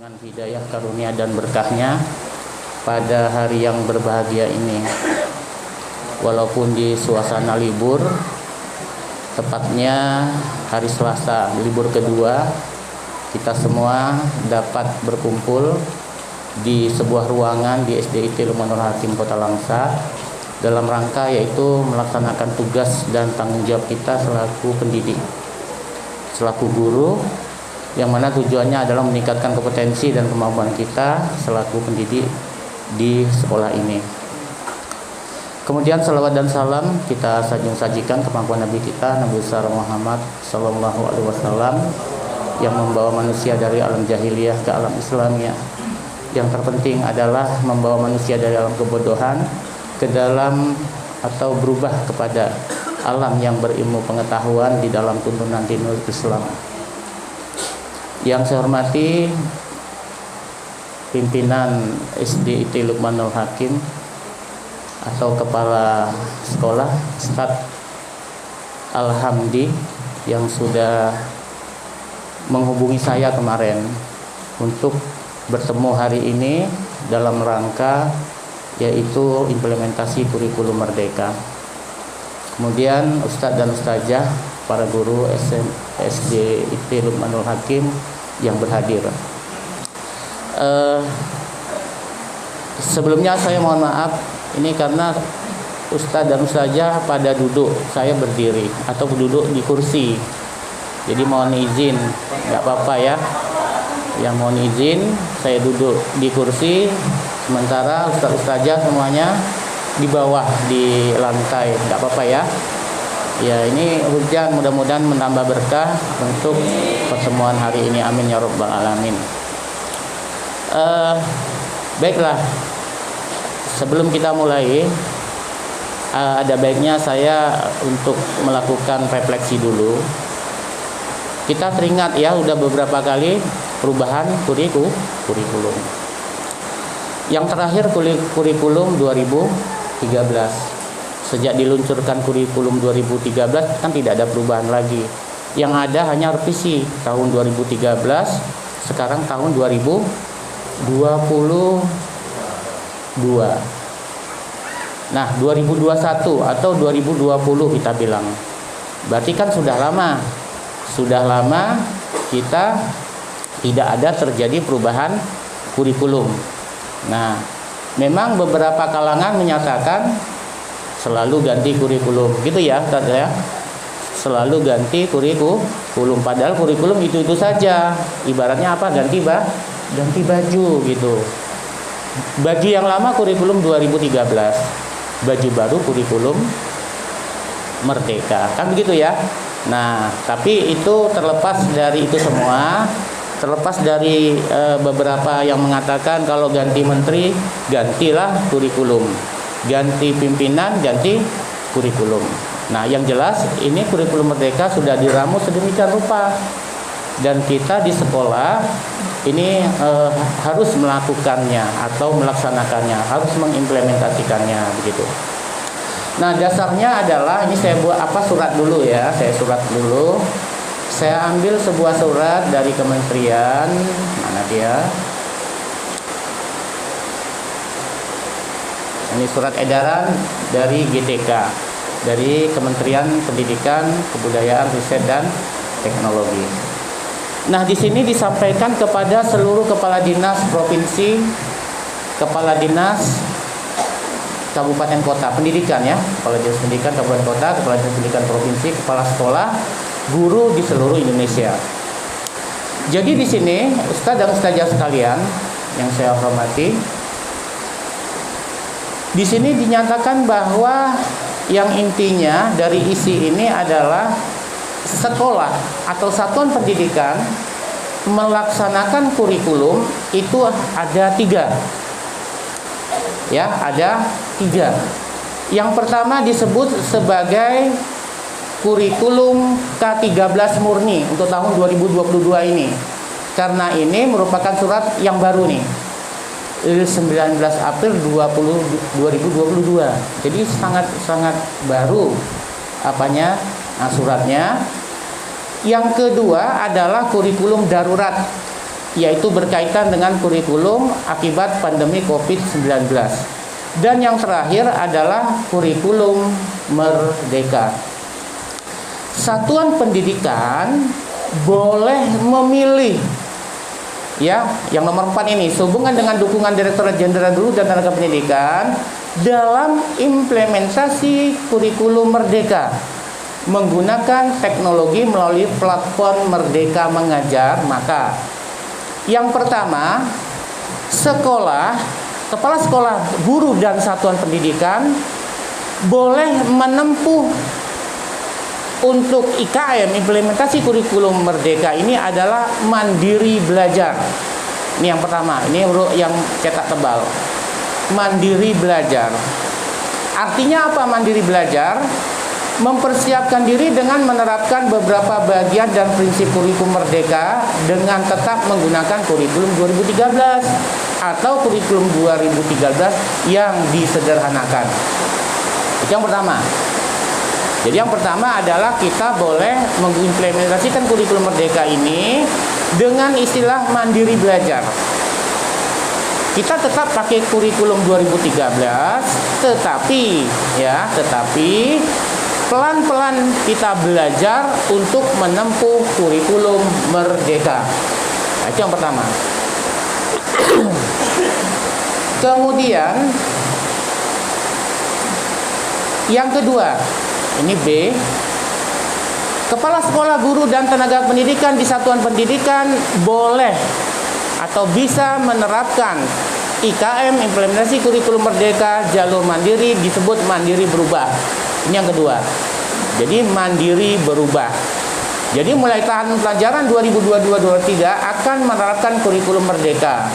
Dengan hidayah, karunia, dan berkahnya pada hari yang berbahagia ini, walaupun di suasana libur, tepatnya hari Selasa, libur kedua, kita semua dapat berkumpul di sebuah ruangan di SDIT Lukmanul Hakim Kota Langsa dalam rangka yaitu melaksanakan tugas dan tanggung jawab kita selaku pendidik, selaku guru, yang mana tujuannya adalah meningkatkan kompetensi dan kemampuan kita selaku pendidik di sekolah ini. Kemudian salawat dan salam kita sajikan kemampuan Nabi kita, Nabi besar Muhammad Sallallahu Alaihi Wasallam, yang membawa manusia dari alam jahiliyah ke alam Islamiyah. Yang terpenting adalah membawa manusia dari alam kebodohan ke dalam atau berubah kepada alam yang berilmu pengetahuan di dalam tuntunan dinul Islam. Yang saya hormati pimpinan SDIT Lukmanul Hakim atau kepala sekolah Ustadz Alhamdi yang sudah menghubungi saya kemarin untuk bertemu hari ini dalam rangka yaitu implementasi kurikulum merdeka. Kemudian Ustadz dan Ustazah, para guru SDIT Lukmanul Hakim yang berhadir. Sebelumnya saya mohon maaf, ini karena Ustadz dan Ustazah pada duduk, saya berdiri atau duduk di kursi. Jadi mohon izin, nggak apa-apa ya. Yang mohon izin, saya duduk di kursi, sementara Ustadz Ustazah semuanya di bawah di lantai, nggak apa-apa ya. Ya, ini hujan mudah-mudahan menambah berkah untuk pertemuan hari ini. Amin ya rabbal alamin. Baiklah, sebelum kita mulai, ada baiknya saya untuk melakukan refleksi dulu. Kita teringat ya, udah beberapa kali perubahan kurikulum. Yang terakhir kurikulum 2013. Sejak diluncurkan kurikulum 2013 kan tidak ada perubahan lagi. Yang ada hanya revisi tahun 2013, sekarang tahun 2022. Nah, 2021 atau 2020 kita bilang. Berarti kan sudah lama. Sudah lama kita tidak ada terjadi perubahan kurikulum. Nah, memang beberapa kalangan menyatakan selalu ganti kurikulum, gitu ya, ya. Selalu ganti kurikulum, padahal kurikulum itu saja. Ibaratnya apa? Ganti baju gitu. Baju yang lama kurikulum 2013, baju baru kurikulum merdeka, kan begitu ya. Nah, tapi itu terlepas dari itu semua, terlepas dari beberapa yang mengatakan kalau ganti menteri, gantilah kurikulum. Ganti pimpinan, ganti kurikulum. Nah, yang jelas ini kurikulum merdeka sudah diramu sedemikian rupa, dan kita di sekolah ini harus melakukannya atau melaksanakannya, harus mengimplementasikannya begitu. Nah, dasarnya adalah ini saya buat surat dulu ya, saya surat dulu. Saya ambil sebuah surat dari kementerian, mana dia? Ini surat edaran dari GTK, dari Kementerian Pendidikan, Kebudayaan, Riset dan Teknologi. Nah, di sini disampaikan kepada seluruh kepala dinas provinsi, kepala dinas kabupaten kota pendidikan ya, kepala dinas pendidikan kabupaten kota, kepala dinas pendidikan provinsi, kepala sekolah, guru di seluruh Indonesia. Jadi di sini Ustadz dan Ustazah sekalian yang saya hormati, di sini dinyatakan bahwa yang intinya dari isi ini adalah sekolah atau satuan pendidikan melaksanakan kurikulum itu ada 3. Ya, ada 3. Yang pertama disebut sebagai kurikulum K13 murni untuk tahun 2022 ini. Karena ini merupakan surat yang baru nih. 19 April 2022. Jadi sangat baru suratnya. Yang kedua adalah kurikulum darurat yaitu berkaitan dengan kurikulum akibat pandemi COVID-19. Dan yang terakhir adalah kurikulum merdeka. Satuan pendidikan boleh memilih, ya, yang nomor 4 ini, sehubungan dengan dukungan Direktorat Jenderal Guru dan Tenaga Pendidikan dalam implementasi kurikulum merdeka menggunakan teknologi melalui platform Merdeka Mengajar. Maka yang pertama, kepala sekolah, guru dan satuan pendidikan boleh menempuh untuk IKM, implementasi kurikulum merdeka ini adalah mandiri belajar. Ini yang pertama, ini yang cetak tebal. Mandiri belajar. Artinya apa mandiri belajar? Mempersiapkan diri dengan menerapkan beberapa bagian dan prinsip kurikulum merdeka dengan tetap menggunakan kurikulum 2013 atau kurikulum 2013 yang disederhanakan. Itu yang pertama. Jadi yang pertama adalah kita boleh mengimplementasikan kurikulum merdeka ini dengan istilah mandiri belajar. Kita tetap pakai kurikulum 2013, tetapi pelan-pelan kita belajar untuk menempuh kurikulum merdeka. Nah, itu yang pertama. Kemudian yang kedua, ini B. Kepala sekolah, guru dan tenaga pendidikan di satuan pendidikan boleh atau bisa menerapkan IKM, implementasi kurikulum merdeka jalur mandiri, disebut mandiri berubah. Ini yang kedua. Jadi mandiri berubah. Jadi mulai tahun pelajaran 2022-2023 akan menerapkan kurikulum merdeka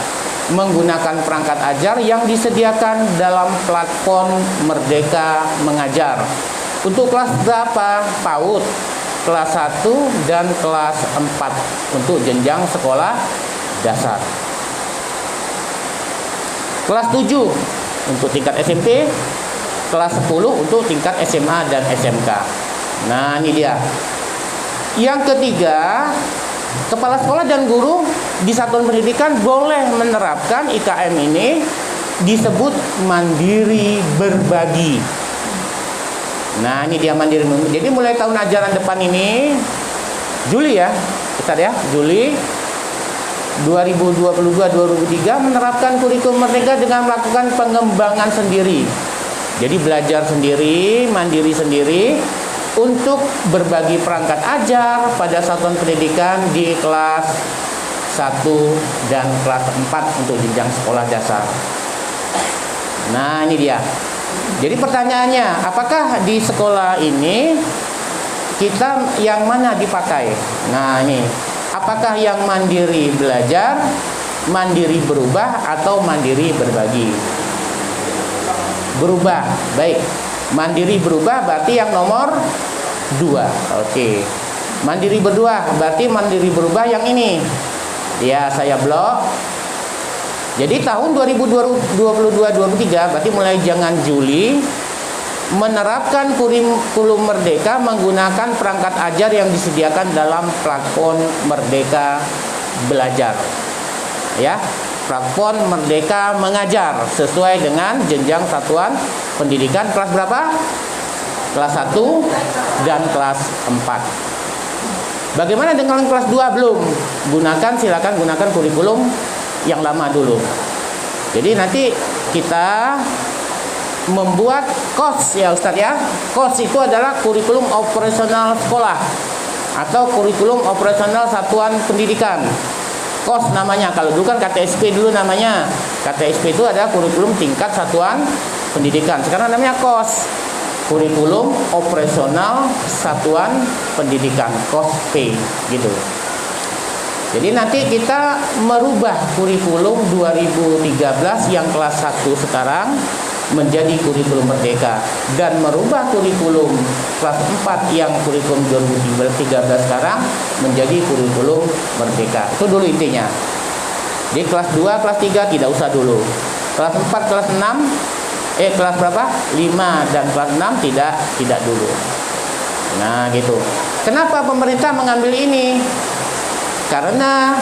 menggunakan perangkat ajar yang disediakan dalam platform Merdeka Mengajar. Untuk kelas berapa? PAUD, kelas 1 dan kelas 4 untuk jenjang sekolah dasar. Kelas 7 untuk tingkat SMP, kelas 10 untuk tingkat SMA dan SMK. Nah, ini dia. Yang ketiga, kepala sekolah dan guru di satuan pendidikan boleh menerapkan IKM ini, disebut mandiri berbagi. Nah, ini dia mandiri. Jadi mulai tahun ajaran depan ini, Juli ya, Ustaz ya, Juli 2022-2023 menerapkan kurikulum merdeka dengan melakukan pengembangan sendiri. Jadi belajar sendiri, mandiri sendiri untuk berbagi perangkat ajar pada satuan pendidikan di kelas 1 dan kelas 4 untuk jenjang sekolah dasar. Nah, ini dia. Jadi pertanyaannya, apakah di sekolah ini kita yang mana dipakai? Nah, ini. Apakah yang mandiri belajar, mandiri berubah, atau mandiri berbagi? Berubah. Baik. Mandiri berubah berarti yang nomor 2. Oke. Mandiri berdua berarti mandiri berubah yang ini. Ya, saya blok. Jadi tahun 2022-2023 berarti mulai jangan Juli menerapkan kurikulum merdeka menggunakan perangkat ajar yang disediakan dalam platform Merdeka Belajar. Ya, platform Merdeka Mengajar sesuai dengan jenjang satuan pendidikan kelas berapa? Kelas 1 dan kelas 4. Bagaimana dengan kelas 2 belum? Silakan gunakan kurikulum yang lama dulu. Jadi nanti kita membuat KOS ya Ustaz ya. KOS itu adalah kurikulum operasional sekolah atau kurikulum operasional satuan pendidikan. KOS namanya. Kalau dulu kan KTSP dulu namanya. KTSP itu ada kurikulum tingkat satuan pendidikan. Sekarang namanya KOS. Kurikulum operasional satuan pendidikan, KOSP gitu. Jadi nanti kita merubah kurikulum 2013 yang kelas 1 sekarang menjadi kurikulum merdeka dan merubah kurikulum kelas 4 yang kurikulum 2013 sekarang menjadi kurikulum merdeka. Itu dulu intinya. Di kelas 2, kelas 3 tidak usah dulu. Kelas 4, kelas 6 kelas berapa? 5 dan kelas 6 tidak dulu. Nah, gitu. Kenapa pemerintah mengambil ini? Karena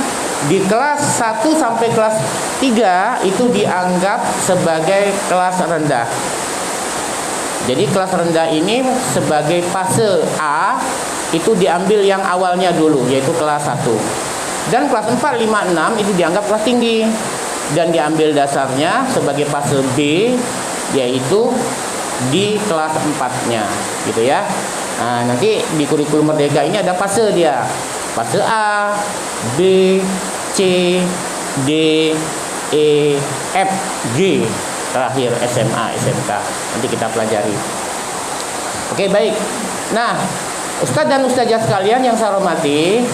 Di kelas 1 sampai kelas 3 itu dianggap sebagai kelas rendah. Jadi kelas rendah ini sebagai fase A itu diambil yang awalnya dulu, yaitu kelas 1. Dan kelas 4, 5, 6 itu dianggap kelas tinggi dan diambil dasarnya sebagai fase B, yaitu di kelas 4-nya gitu ya. Nah, nanti di kurikulum Merdeka ini ada fase dia. Fase A, B, C, D, E, F, G. Terakhir SMA, SMK. Nanti kita pelajari. Oke, baik. Nah, Ustadz dan Ustazah sekalian yang saya hormati,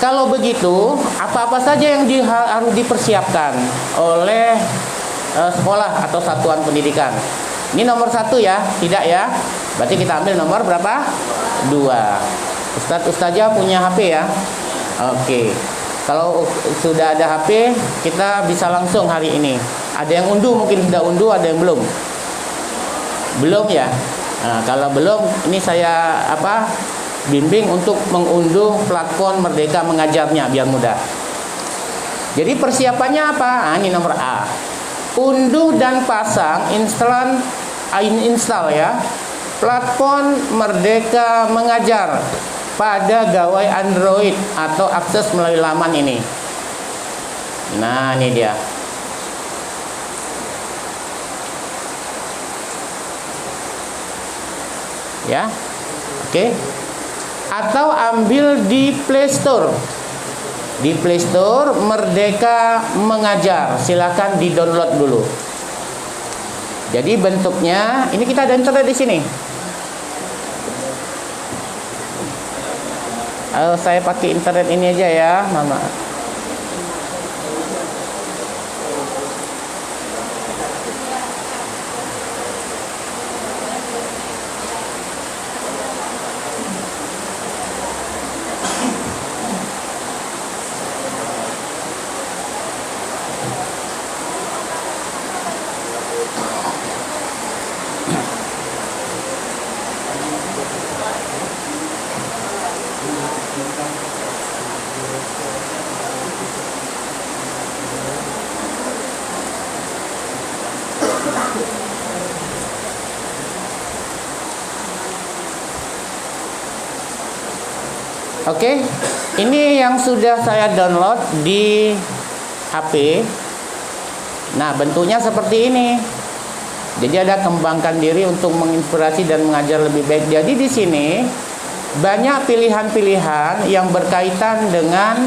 kalau begitu, apa-apa saja yang harus dipersiapkan oleh sekolah atau satuan pendidikan? Ini nomor 1 ya, tidak ya? Berarti kita ambil nomor berapa? 2. Ustadz Ustazah punya HP ya? Oke. Kalau sudah ada HP, kita bisa langsung hari ini. Ada yang unduh, mungkin sudah unduh, ada yang belum. Belum ya? Nah, kalau belum, ini saya bimbing untuk mengunduh platform Merdeka Mengajarnya biar mudah. Jadi persiapannya apa? Nah, ini nomor A. Unduh dan pasang install ya platform Merdeka Mengajar pada gawai Android atau akses melalui laman ini. Nah, ini dia. Ya. Oke. Atau ambil di Play Store. Di Play Store Merdeka Mengajar. Silakan di-download dulu. Jadi bentuknya, ini kita ada internet di sini. Saya pakai internet ini aja ya, Mama. Oke, ini yang sudah saya download di HP. Nah, bentuknya seperti ini. Jadi ada kembangkan diri untuk menginspirasi dan mengajar lebih baik. Jadi di sini banyak pilihan-pilihan yang berkaitan dengan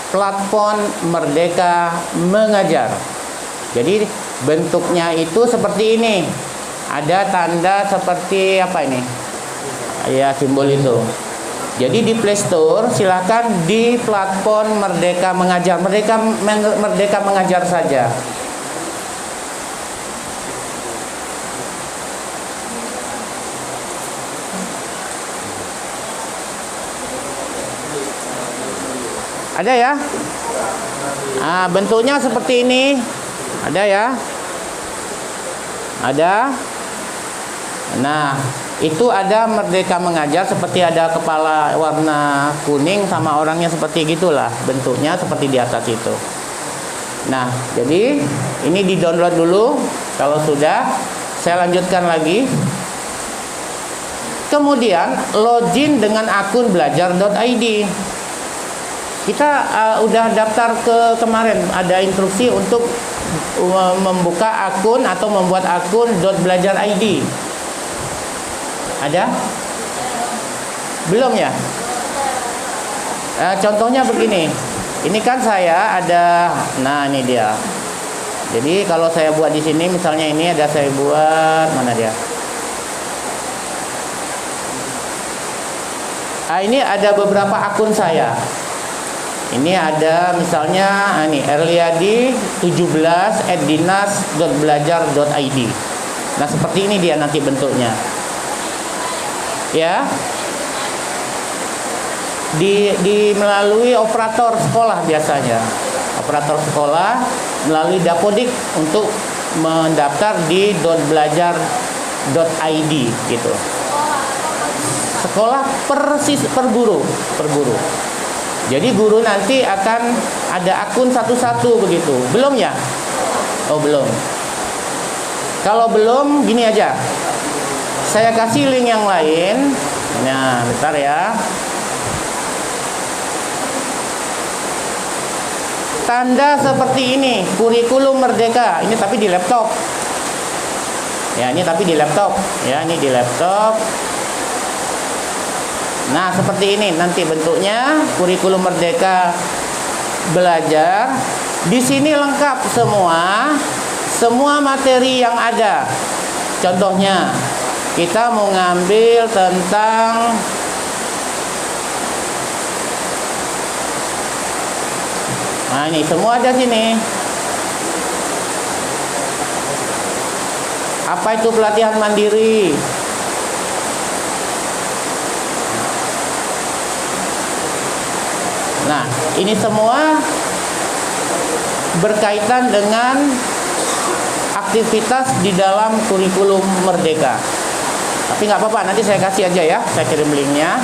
platform Merdeka Mengajar. Jadi bentuknya itu seperti ini. Ada tanda seperti apa ini? Ya, simbol itu. Jadi di Play Store silakan di platform Merdeka Mengajar, Merdeka Mengajar saja. Ada ya? Nah, bentuknya seperti ini. Ada ya? Ada. Nah, itu ada Merdeka Mengajar seperti ada kepala warna kuning sama orangnya seperti gitulah, bentuknya seperti di atas itu. Nah, jadi ini di-download dulu. Kalau sudah, saya lanjutkan lagi. Kemudian login dengan akun belajar.id. Kita udah daftar kemarin, ada instruksi untuk membuka akun atau membuat akun .belajar.id. Ada? Belum ya? Contohnya begini. Ini kan saya ada, nah ini dia. Jadi kalau saya buat di sini, misalnya ini ada saya buat, mana dia? Ini ada beberapa akun saya. Ini ada misalnya ini Erliadi 17@dinas.belajar.id. Nah, seperti ini dia nanti bentuknya. Ya. Di melalui operator sekolah biasanya. Operator sekolah melalui Dapodik untuk mendaftar di .belajar.id gitu. Sekolah per guru. Jadi guru nanti akan ada akun satu-satu begitu. Belum ya? Oh, belum. Kalau belum, gini aja. Saya kasih link yang lain. Nah, bentar ya. Tanda seperti ini, kurikulum merdeka. Ini tapi di laptop. Ya, ini tapi di laptop. Ya, ini di laptop. Nah, seperti ini nanti bentuknya kurikulum merdeka belajar. Di sini lengkap semua materi yang ada. Contohnya, kita mau ngambil tentang nah, ini semua ada sini. Apa itu pelatihan mandiri? Nah, ini semua berkaitan dengan aktivitas di dalam kurikulum merdeka. Tapi nggak apa-apa, nanti saya kasih aja ya, saya kirim linknya.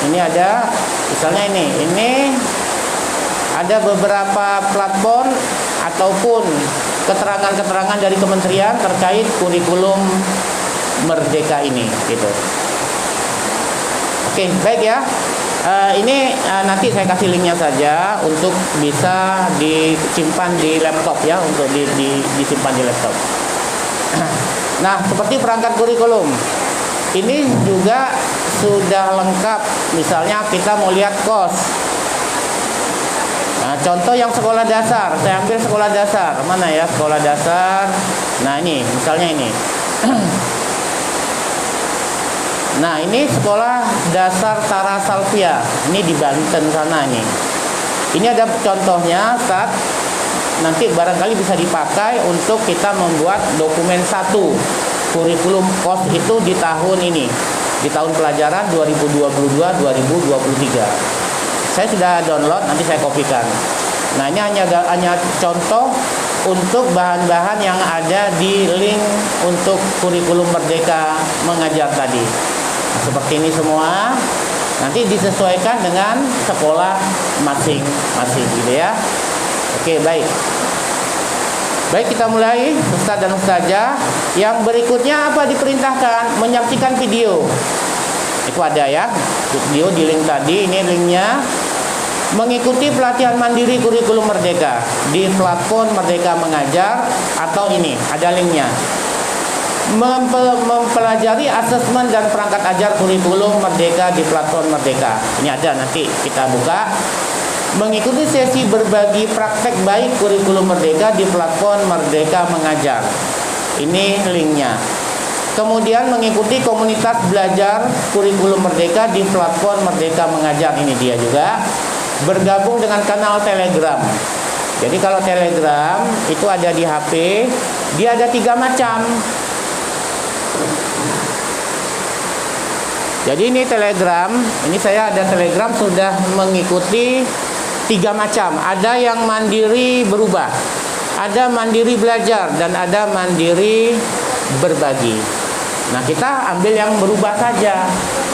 Ini ada, misalnya ini ada beberapa platform ataupun keterangan-keterangan dari kementerian terkait kurikulum merdeka ini, gitu. Oke, baik ya. Ini nanti saya kasih linknya saja untuk bisa disimpan di laptop ya, untuk disimpan di laptop. Nah, seperti perangkat kurikulum, ini juga sudah lengkap. Misalnya kita mau lihat kos. Nah, contoh yang sekolah dasar, saya ambil sekolah dasar. Mana ya sekolah dasar? Nah, ini misalnya ini. Nah, ini sekolah dasar Tara Salvia. Ini di Banten sana nih. Ini ada contohnya, saat nanti barangkali bisa dipakai untuk kita membuat dokumen 1 kurikulum kos itu di tahun ini, di tahun pelajaran 2022-2023. Saya sudah download, nanti saya kopikan. Nah, ini hanya contoh untuk bahan-bahan yang ada di link untuk kurikulum merdeka mengajar tadi. Nah, seperti ini semua. Nanti disesuaikan dengan sekolah masing-masing, gitu ya. Oke, baik. Baik, kita mulai. Ustadz dan Ustazah. Yang berikutnya apa diperintahkan? Menyaksikan video. Itu ada ya, video di link tadi. Ini linknya. Mengikuti pelatihan mandiri kurikulum merdeka di platform Merdeka Mengajar, atau ini ada linknya. Mempelajari asesmen dan perangkat ajar kurikulum merdeka di platform Merdeka. Ini ada, nanti kita buka. Mengikuti sesi berbagi praktek baik kurikulum merdeka di platform Merdeka Mengajar. Ini linknya. Kemudian mengikuti komunitas belajar kurikulum merdeka di platform Merdeka Mengajar. Ini dia juga. Bergabung dengan kanal Telegram. Jadi kalau Telegram itu ada di HP, dia ada 3 macam. Jadi ini Telegram, ini saya ada Telegram sudah mengikuti 3 macam. Ada yang mandiri berubah, ada mandiri belajar, dan ada mandiri berbagi. Nah, kita ambil yang berubah saja.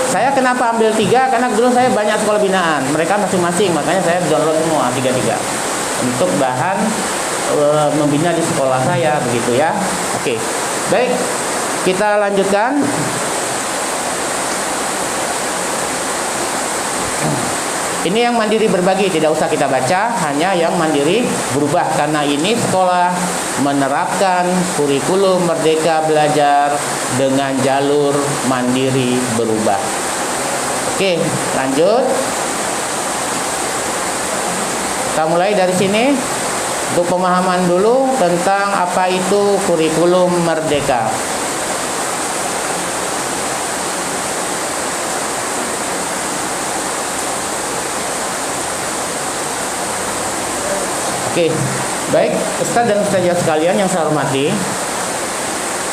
Saya kenapa ambil 3? Karena dulu saya banyak sekolah binaan, mereka masing-masing, makanya saya download semua 3 untuk bahan membina di sekolah saya, begitu ya. Oke, baik, kita lanjutkan. Ini yang mandiri berbagi, tidak usah kita baca, hanya yang mandiri berubah, karena ini sekolah menerapkan kurikulum merdeka belajar dengan jalur mandiri berubah. Oke, lanjut. Kita mulai dari sini untuk pemahaman dulu tentang apa itu kurikulum merdeka. Oke, baik Ustadz dan Ustazah sekalian yang saya hormati.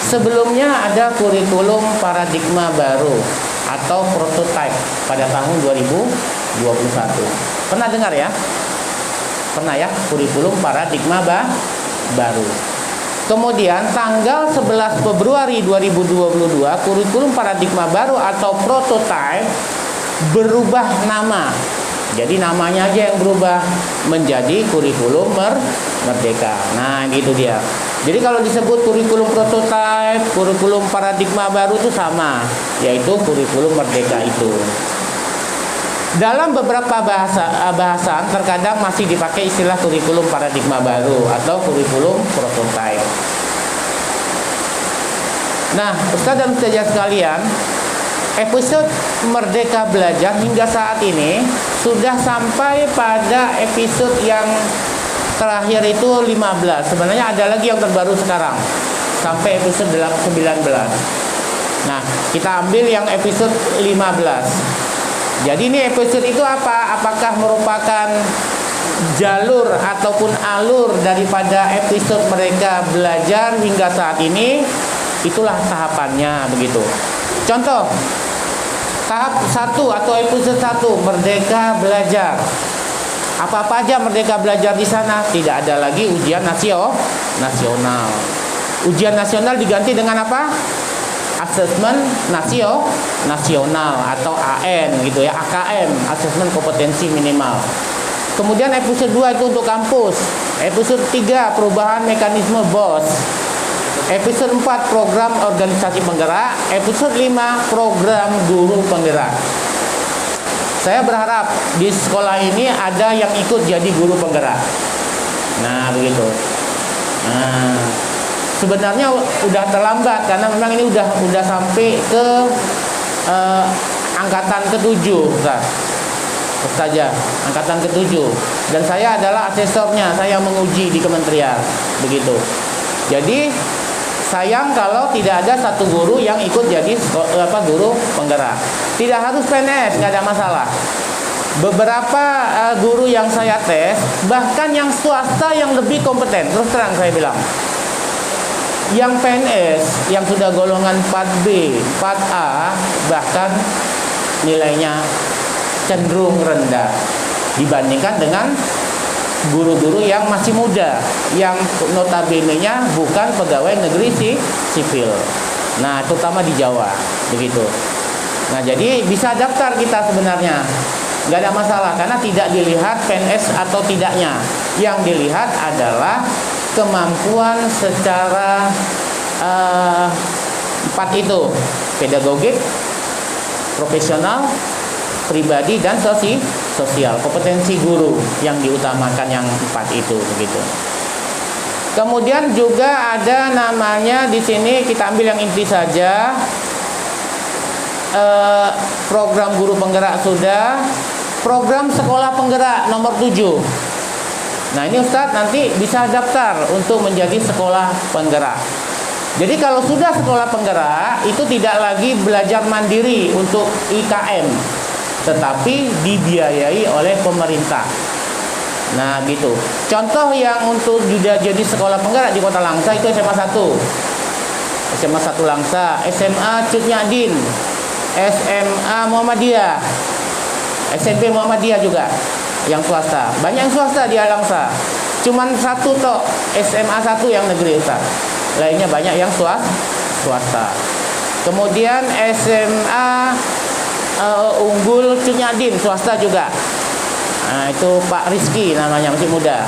Sebelumnya ada kurikulum paradigma baru atau prototype pada tahun 2021. Pernah dengar ya? Pernah ya, kurikulum paradigma baru. Kemudian tanggal 11 Februari 2022 kurikulum paradigma baru atau prototype berubah nama. Jadi namanya aja yang berubah menjadi kurikulum merdeka. Nah, gitu dia. Jadi kalau disebut kurikulum prototype, kurikulum paradigma baru itu sama, yaitu kurikulum merdeka itu. Dalam beberapa bahasan terkadang masih dipakai istilah kurikulum paradigma baru atau kurikulum prototype. Nah, Ustaz dan Ustazah sekalian, episode Merdeka Belajar hingga saat ini sudah sampai pada episode yang terakhir itu 15. Sebenarnya ada lagi yang terbaru sekarang sampai episode 19. Nah, kita ambil yang episode 15. Jadi ini episode itu apa? Apakah merupakan jalur ataupun alur daripada episode Merdeka Belajar hingga saat ini? Itulah tahapannya begitu. Contoh, tahap 1 atau episode 1 Merdeka Belajar. Apa-apa aja Merdeka Belajar di sana? Tidak ada lagi ujian nasional. Ujian nasional diganti dengan apa? Asesmen nasional atau AN gitu ya, AKM, asesmen kompetensi minimal. Kemudian episode 2 itu untuk kampus. Episode 3 perubahan mekanisme BOS. Episode 4 program organisasi penggerak. Episode 5 program guru penggerak. Saya berharap di sekolah ini ada yang ikut jadi guru penggerak. Nah, begitu. Nah, sebenarnya udah terlambat karena memang ini udah sampai ke angkatan ke-7, Ustazah, angkatan ke-7. Dan saya adalah asesornya, saya menguji di kementerian, begitu. Jadi sayang kalau tidak ada satu guru yang ikut jadi guru penggerak. Tidak harus PNS, nggak ada masalah. Beberapa guru yang saya tes, bahkan yang swasta yang lebih kompeten, terus terang saya bilang. Yang PNS yang sudah golongan 4B, 4A bahkan nilainya cenderung rendah dibandingkan dengan guru-guru yang masih muda, yang notabene-nya bukan pegawai negeri sipil. Nah, terutama di Jawa, begitu. Nah, jadi bisa daftar kita sebenarnya, nggak ada masalah karena tidak dilihat PNS atau tidaknya. Yang dilihat adalah kemampuan secara 4 itu, pedagogik, profesional, pribadi, dan sosial. Kompetensi guru yang diutamakan yang 4 itu, begitu. Kemudian juga ada namanya di sini, kita ambil yang inti saja. Program guru penggerak sudah, program sekolah penggerak nomor 7. Nah, ini Ustadz nanti bisa daftar untuk menjadi sekolah penggerak. Jadi kalau sudah sekolah penggerak, itu tidak lagi belajar mandiri untuk IKM, tetapi dibiayai oleh pemerintah. Nah, gitu. Contoh yang untuk juga jadi sekolah penggerak di Kota Langsa itu SMA 1. SMA 1 Langsa, SMA Cut Nyadin, SMA Muhammadiyah, SMP Muhammadiyah juga. Yang swasta, banyak yang swasta di Langsa. Cuman 1 tok SMA 1 yang negeri, Ustaz. Lainnya banyak yang swasta. Kemudian SMA Unggul Cut Nyadin, swasta juga. Nah, itu Pak Rizky namanya, masih muda.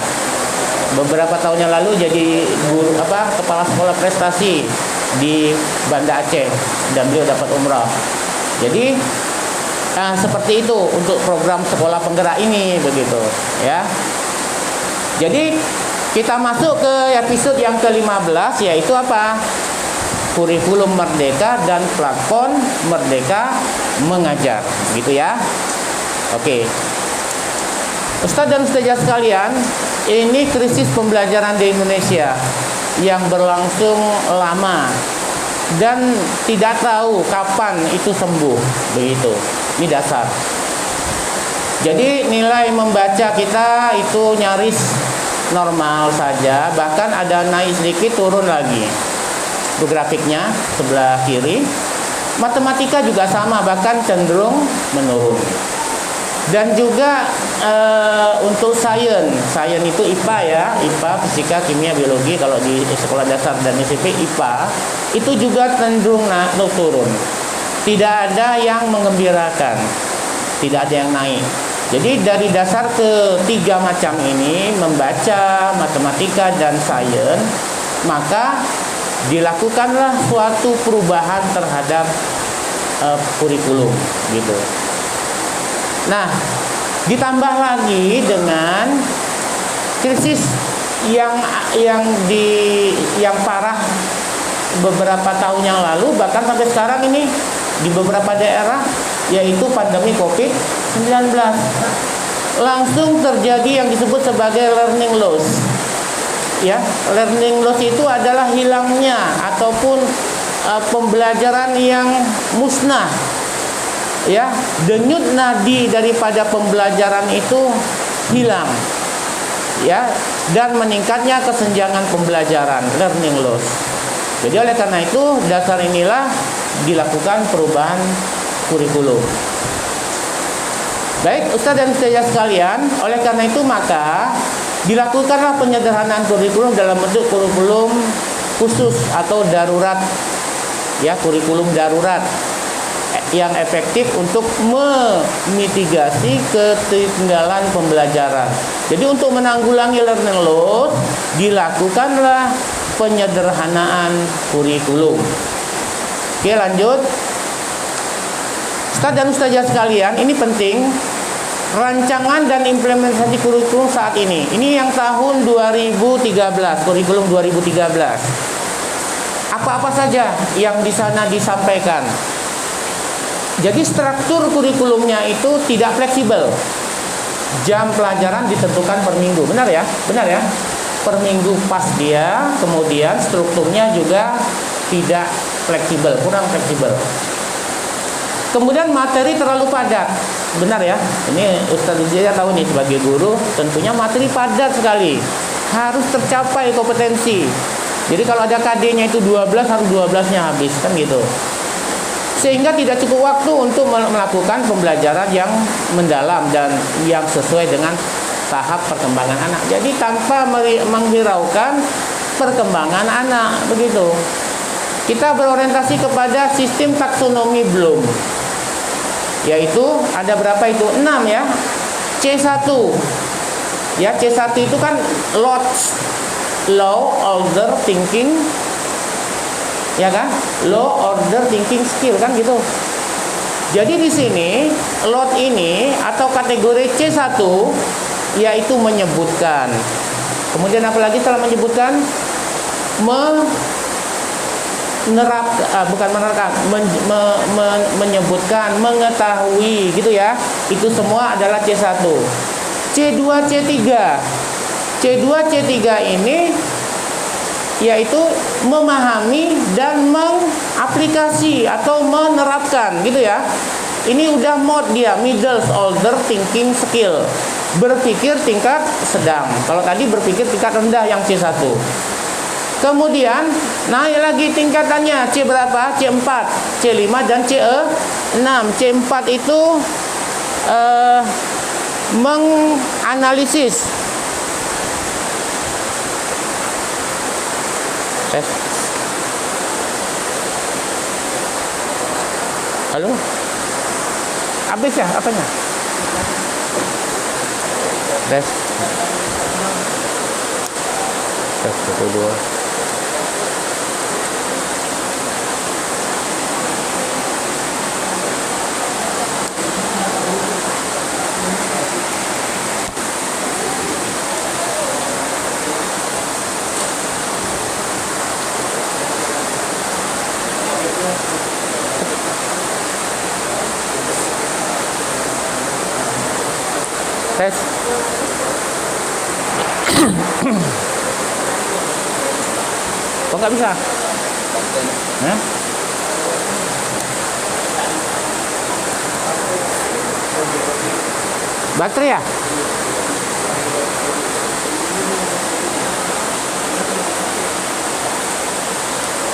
Beberapa tahun yang lalu jadi guru kepala sekolah prestasi di Banda Aceh dan beliau dapat umrah. Jadi seperti itu untuk program sekolah penggerak ini, begitu ya. Jadi kita masuk ke episode yang ke-15, yaitu apa? Kurikulum Merdeka dan platform Merdeka Mengajar, gitu ya. Oke. Ustaz dan Ustazah sekalian, ini krisis pembelajaran di Indonesia yang berlangsung lama dan tidak tahu kapan itu sembuh, begitu. Ini dasar. Jadi nilai membaca kita itu nyaris normal saja, bahkan ada naik sedikit turun lagi. Itu grafiknya sebelah kiri. Matematika juga sama, bahkan cenderung menurun. Dan juga untuk sains itu IPA ya, IPA, fisika, kimia, biologi. Kalau di sekolah dasar dan SMP IPA itu juga cenderung turun. Tidak ada yang mengembirakan, tidak ada yang naik. Jadi dari dasar ketiga macam ini, membaca, matematika, dan sains, maka dilakukanlah suatu perubahan terhadap kurikulum gitu. Nah, ditambah lagi dengan krisis yang parah beberapa tahun yang lalu, bahkan sampai sekarang ini di beberapa daerah, yaitu pandemi COVID-19. Langsung terjadi yang disebut sebagai learning loss. Ya, learning loss itu adalah hilangnya ataupun pembelajaran yang musnah. Ya, denyut nadi daripada pembelajaran itu hilang. Ya, dan meningkatnya kesenjangan pembelajaran, learning loss. Jadi oleh karena itu, dasar inilah dilakukan perubahan kurikulum. Baik, Ustaz dan Ustazah sekalian, oleh karena itu maka dilakukanlah penyederhanaan kurikulum dalam bentuk kurikulum khusus atau darurat. Ya, kurikulum darurat yang efektif untuk memitigasi ketertinggalan pembelajaran. Jadi untuk menanggulangi learning loss, dilakukanlah penyederhanaan kurikulum. Oke, lanjut. Ustaz dan Ustazah sekalian, ini penting. Rancangan dan implementasi kurikulum saat ini. Ini yang tahun 2013, kurikulum 2013. Apa-apa saja yang di sana disampaikan. Jadi struktur kurikulumnya itu tidak fleksibel. Jam pelajaran ditentukan per minggu. Benar ya? Benar ya? Per minggu pas dia, kemudian strukturnya juga tidak fleksibel, kurang fleksibel. Kemudian materi terlalu padat. Benar ya? Ini Ustaz Ujaya tahu nih sebagai guru, tentunya materi padat sekali. Harus tercapai kompetensi. Jadi kalau ada KD-nya itu 12, harus 12-nya habis, kan gitu. Sehingga tidak cukup waktu untuk melakukan pembelajaran yang mendalam dan yang sesuai dengan tahap perkembangan anak. Jadi tanpa menghiraukan perkembangan anak, begitu. Kita berorientasi kepada sistem taksonomi Bloom. Yaitu ada berapa itu? 6 ya. C1. Ya, C1 itu kan low order thinking, ya kan? Low order thinking skill kan gitu. Jadi di sini lot ini atau kategori C1 yaitu menyebutkan. Kemudian apalagi setelah menyebutkan menyebutkan, mengetahui gitu ya. Itu semua adalah C1. C2, C3. C2, C3 ini yaitu memahami dan mengaplikasi atau menerapkan gitu ya. Ini udah mode dia, middle order thinking skill. Berpikir tingkat sedang. Kalau tadi berpikir tingkat rendah yang C1. Kemudian naik lagi tingkatannya, C berapa? C4, C5 dan C6. C4 itu menganalisis. Tes. Halo? Habis ya apanya? Tes. Tes 1 2. Tes. Kok nggak bisa? Hah? Baterai ya?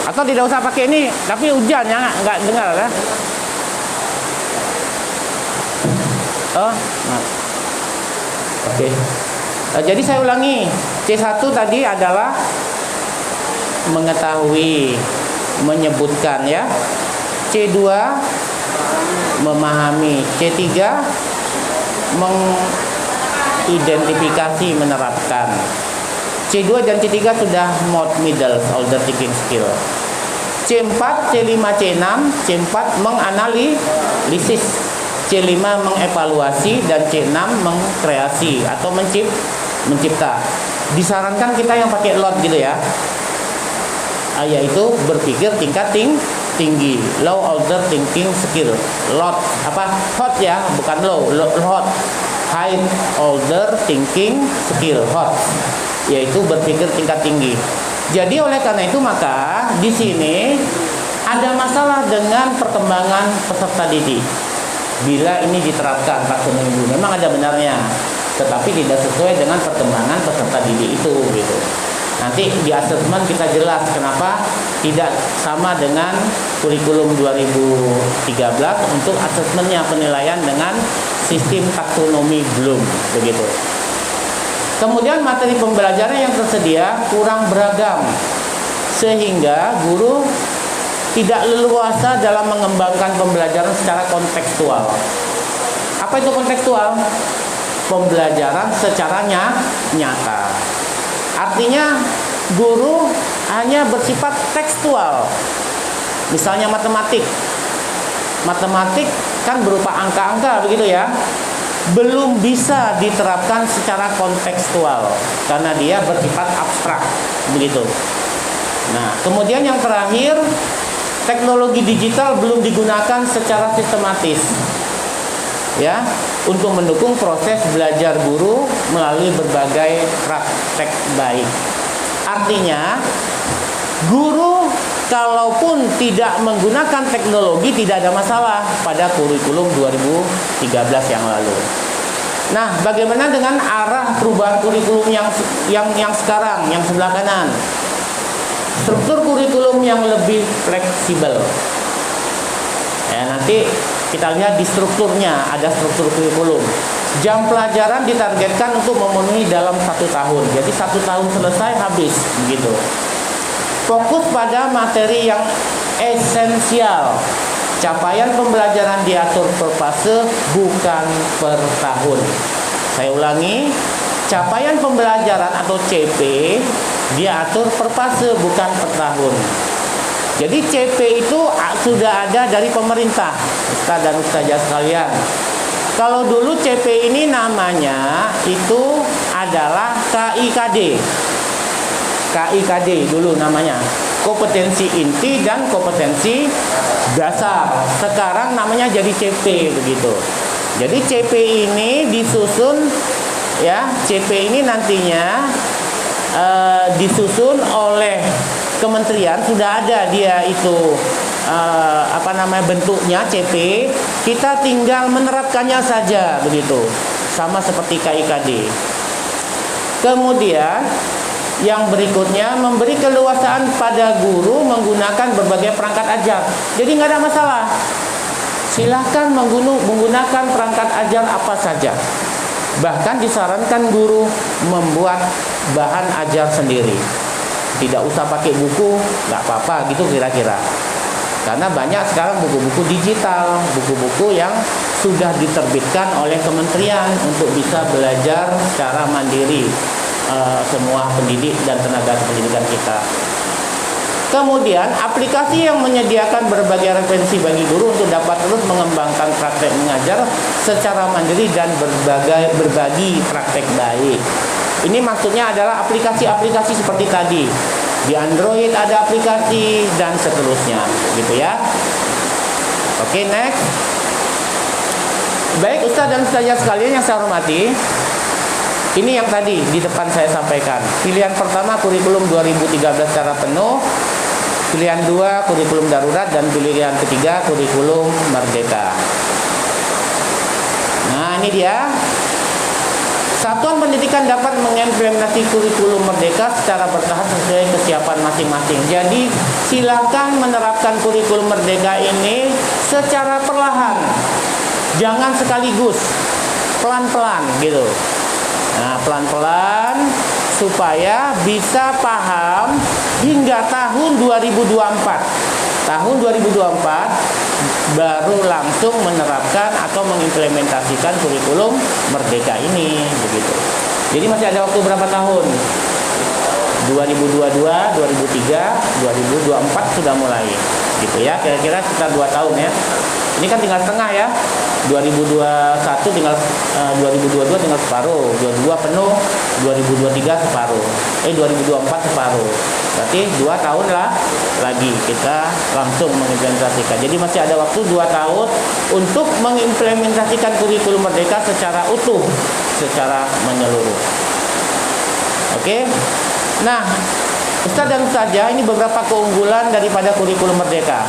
Atau tidak usah pakai ini, tapi hujan ya nggak dengar ya? Oh, nah. Oke. Jadi saya ulangi, C1 tadi adalah mengetahui, menyebutkan ya. C2 memahami, C3 mengidentifikasi, menerapkan. C2 dan C3 sudah mode middle order thinking skill. C4, C5, C6, C4 menganalisis, C5 mengevaluasi, dan C6 mengkreasi atau mencipta. Disarankan kita yang pakai LOT gitu ya, yaitu berpikir tingkat tinggi, low order thinking skill. LOT apa? HOT ya, bukan low, HOT, high order thinking skill, HOT, yaitu berpikir tingkat tinggi. Jadi oleh karena itu maka di sini ada masalah dengan perkembangan peserta didik. Bila ini diterapkan 1 minggu, memang ada benarnya, tetapi tidak sesuai dengan perkembangan peserta didik itu gitu. Nanti di asesmen kita jelas kenapa tidak sama dengan kurikulum 2013 untuk asesmennya, penilaian dengan sistem taksonomi Bloom begitu. Kemudian materi pembelajaran yang tersedia kurang beragam sehingga guru tidak leluasa dalam mengembangkan pembelajaran secara kontekstual. Apa itu kontekstual? Pembelajaran secara nyata. Artinya guru hanya bersifat tekstual. Misalnya matematik. Matematik kan berupa angka-angka begitu ya. Belum bisa diterapkan secara kontekstual karena dia bersifat abstrak begitu. Nah, kemudian yang terakhir, teknologi digital belum digunakan secara sistematis ya untuk mendukung proses belajar guru melalui berbagai praktek baik. Artinya guru kalaupun tidak menggunakan teknologi tidak ada masalah pada kurikulum 2013 yang lalu. Nah, bagaimana dengan arah perubahan kurikulum yang sekarang, yang sebelah kanan? Struktur kurikulum yang lebih fleksibel. Ya, nanti kita lihat di strukturnya, ada struktur kurikulum. Jam pelajaran ditargetkan untuk memenuhi dalam 1 tahun. Jadi 1 tahun selesai habis begitu. Fokus pada materi yang esensial. Capaian pembelajaran diatur per fase bukan per tahun. Saya ulangi, capaian pembelajaran atau CP diatur per fase bukan per tahun. Jadi CP itu sudah ada dari pemerintah, Ustaz dan Ustazah sekalian. Kalau dulu CP ini namanya itu adalah KIKD. KIKD dulu namanya, kompetensi inti dan kompetensi dasar. Sekarang namanya jadi CP begitu. Jadi CP ini disusun ya, CP ini nantinya disusun oleh kementerian, sudah ada dia itu bentuknya CP. Kita tinggal menerapkannya saja begitu, sama seperti KIKD. Kemudian yang berikutnya, memberi keleluasaan pada guru menggunakan berbagai perangkat ajar. Jadi nggak ada masalah. Silahkan menggunakan perangkat ajar apa saja. Bahkan disarankan guru membuat bahan ajar sendiri. Tidak usah pakai buku, nggak apa-apa gitu kira-kira. Karena banyak sekarang buku-buku digital, buku-buku yang sudah diterbitkan oleh kementerian untuk bisa belajar secara mandiri. Semua pendidik dan tenaga pendidikan kita. Kemudian aplikasi yang menyediakan berbagai referensi bagi guru untuk dapat terus mengembangkan praktek mengajar secara mandiri dan berbagi praktek baik. Ini maksudnya adalah aplikasi-aplikasi seperti tadi. Di Android ada aplikasi dan seterusnya, gitu ya. Oke, next. Baik Ustaz dan Ustazah sekalian yang saya hormati, ini yang tadi di depan saya sampaikan. Pilihan pertama kurikulum 2013 secara penuh, pilihan 2 kurikulum darurat, dan pilihan ketiga kurikulum merdeka. Nah, ini dia. Satuan pendidikan dapat mengimplementasi kurikulum merdeka secara bertahap sesuai kesiapan masing-masing. Jadi, silakan menerapkan kurikulum merdeka ini secara perlahan. Jangan sekaligus. pelan-pelan gitu. Nah, pelan-pelan supaya bisa paham hingga tahun 2024. Tahun 2024 baru langsung menerapkan atau mengimplementasikan kurikulum Merdeka ini begitu. Jadi masih ada waktu berapa tahun? 2022, 2023, 2024 sudah mulai gitu ya. Kira-kira sekitar 2 tahun ya. Ini kan tinggal setengah ya. 2021 tinggal 2022 tinggal separuh, 22 penuh, 2023 separuh. 2024 separuh. Berarti 2 tahun lah lagi kita langsung mengimplementasikan. Jadi masih ada waktu 2 tahun untuk mengimplementasikan kurikulum Merdeka secara utuh, secara menyeluruh. Oke. Nah, Ustaz dan Ustazah, ini beberapa keunggulan daripada kurikulum Merdeka.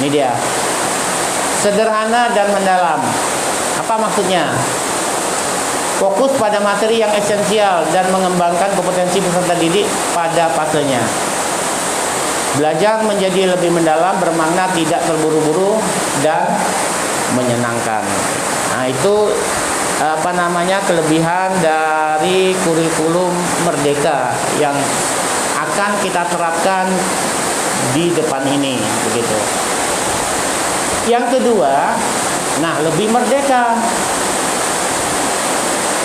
Ini dia. Sederhana dan mendalam. Apa maksudnya? Fokus pada materi yang esensial dan mengembangkan kompetensi peserta didik pada fasenya. Belajar menjadi lebih mendalam, bermakna, tidak terburu-buru dan menyenangkan. Nah, itu kelebihan dari kurikulum Merdeka yang akan kita terapkan di depan ini begitu. Yang kedua, lebih merdeka.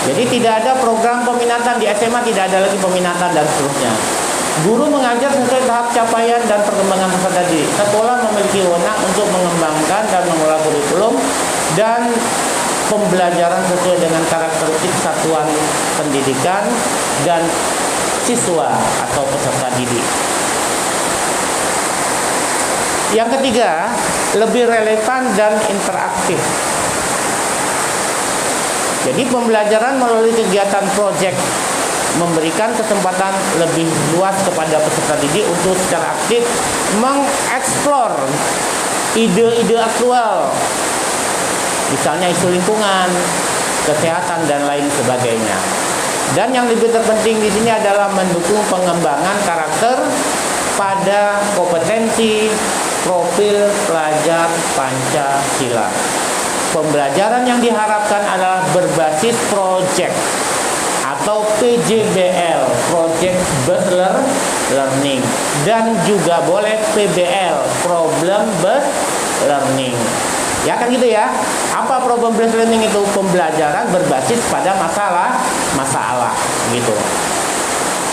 Jadi tidak ada program peminatan di SMA, tidak ada lagi peminatan dan seterusnya. Guru mengajar sesuai tahap capaian dan perkembangan peserta didik. Sekolah memiliki wewenang untuk mengembangkan dan mengelola kurikulum dan pembelajaran sesuai dengan karakteristik satuan pendidikan dan siswa atau peserta didik. Yang ketiga, lebih relevan dan interaktif. Jadi pembelajaran melalui kegiatan proyek memberikan kesempatan lebih luas kepada peserta didik untuk secara aktif mengeksplor ide-ide aktual. Misalnya isu lingkungan, kesehatan dan lain sebagainya. Dan yang lebih terpenting di sini adalah mendukung pengembangan karakter pada kompetensi profil pelajar Pancasila. Pembelajaran yang diharapkan adalah berbasis project atau PJBL, Project Based Learning, dan juga boleh PBL, Problem Based Learning. Ya kan gitu ya. Apa problem based learning itu? Pembelajaran berbasis pada masalah gitu.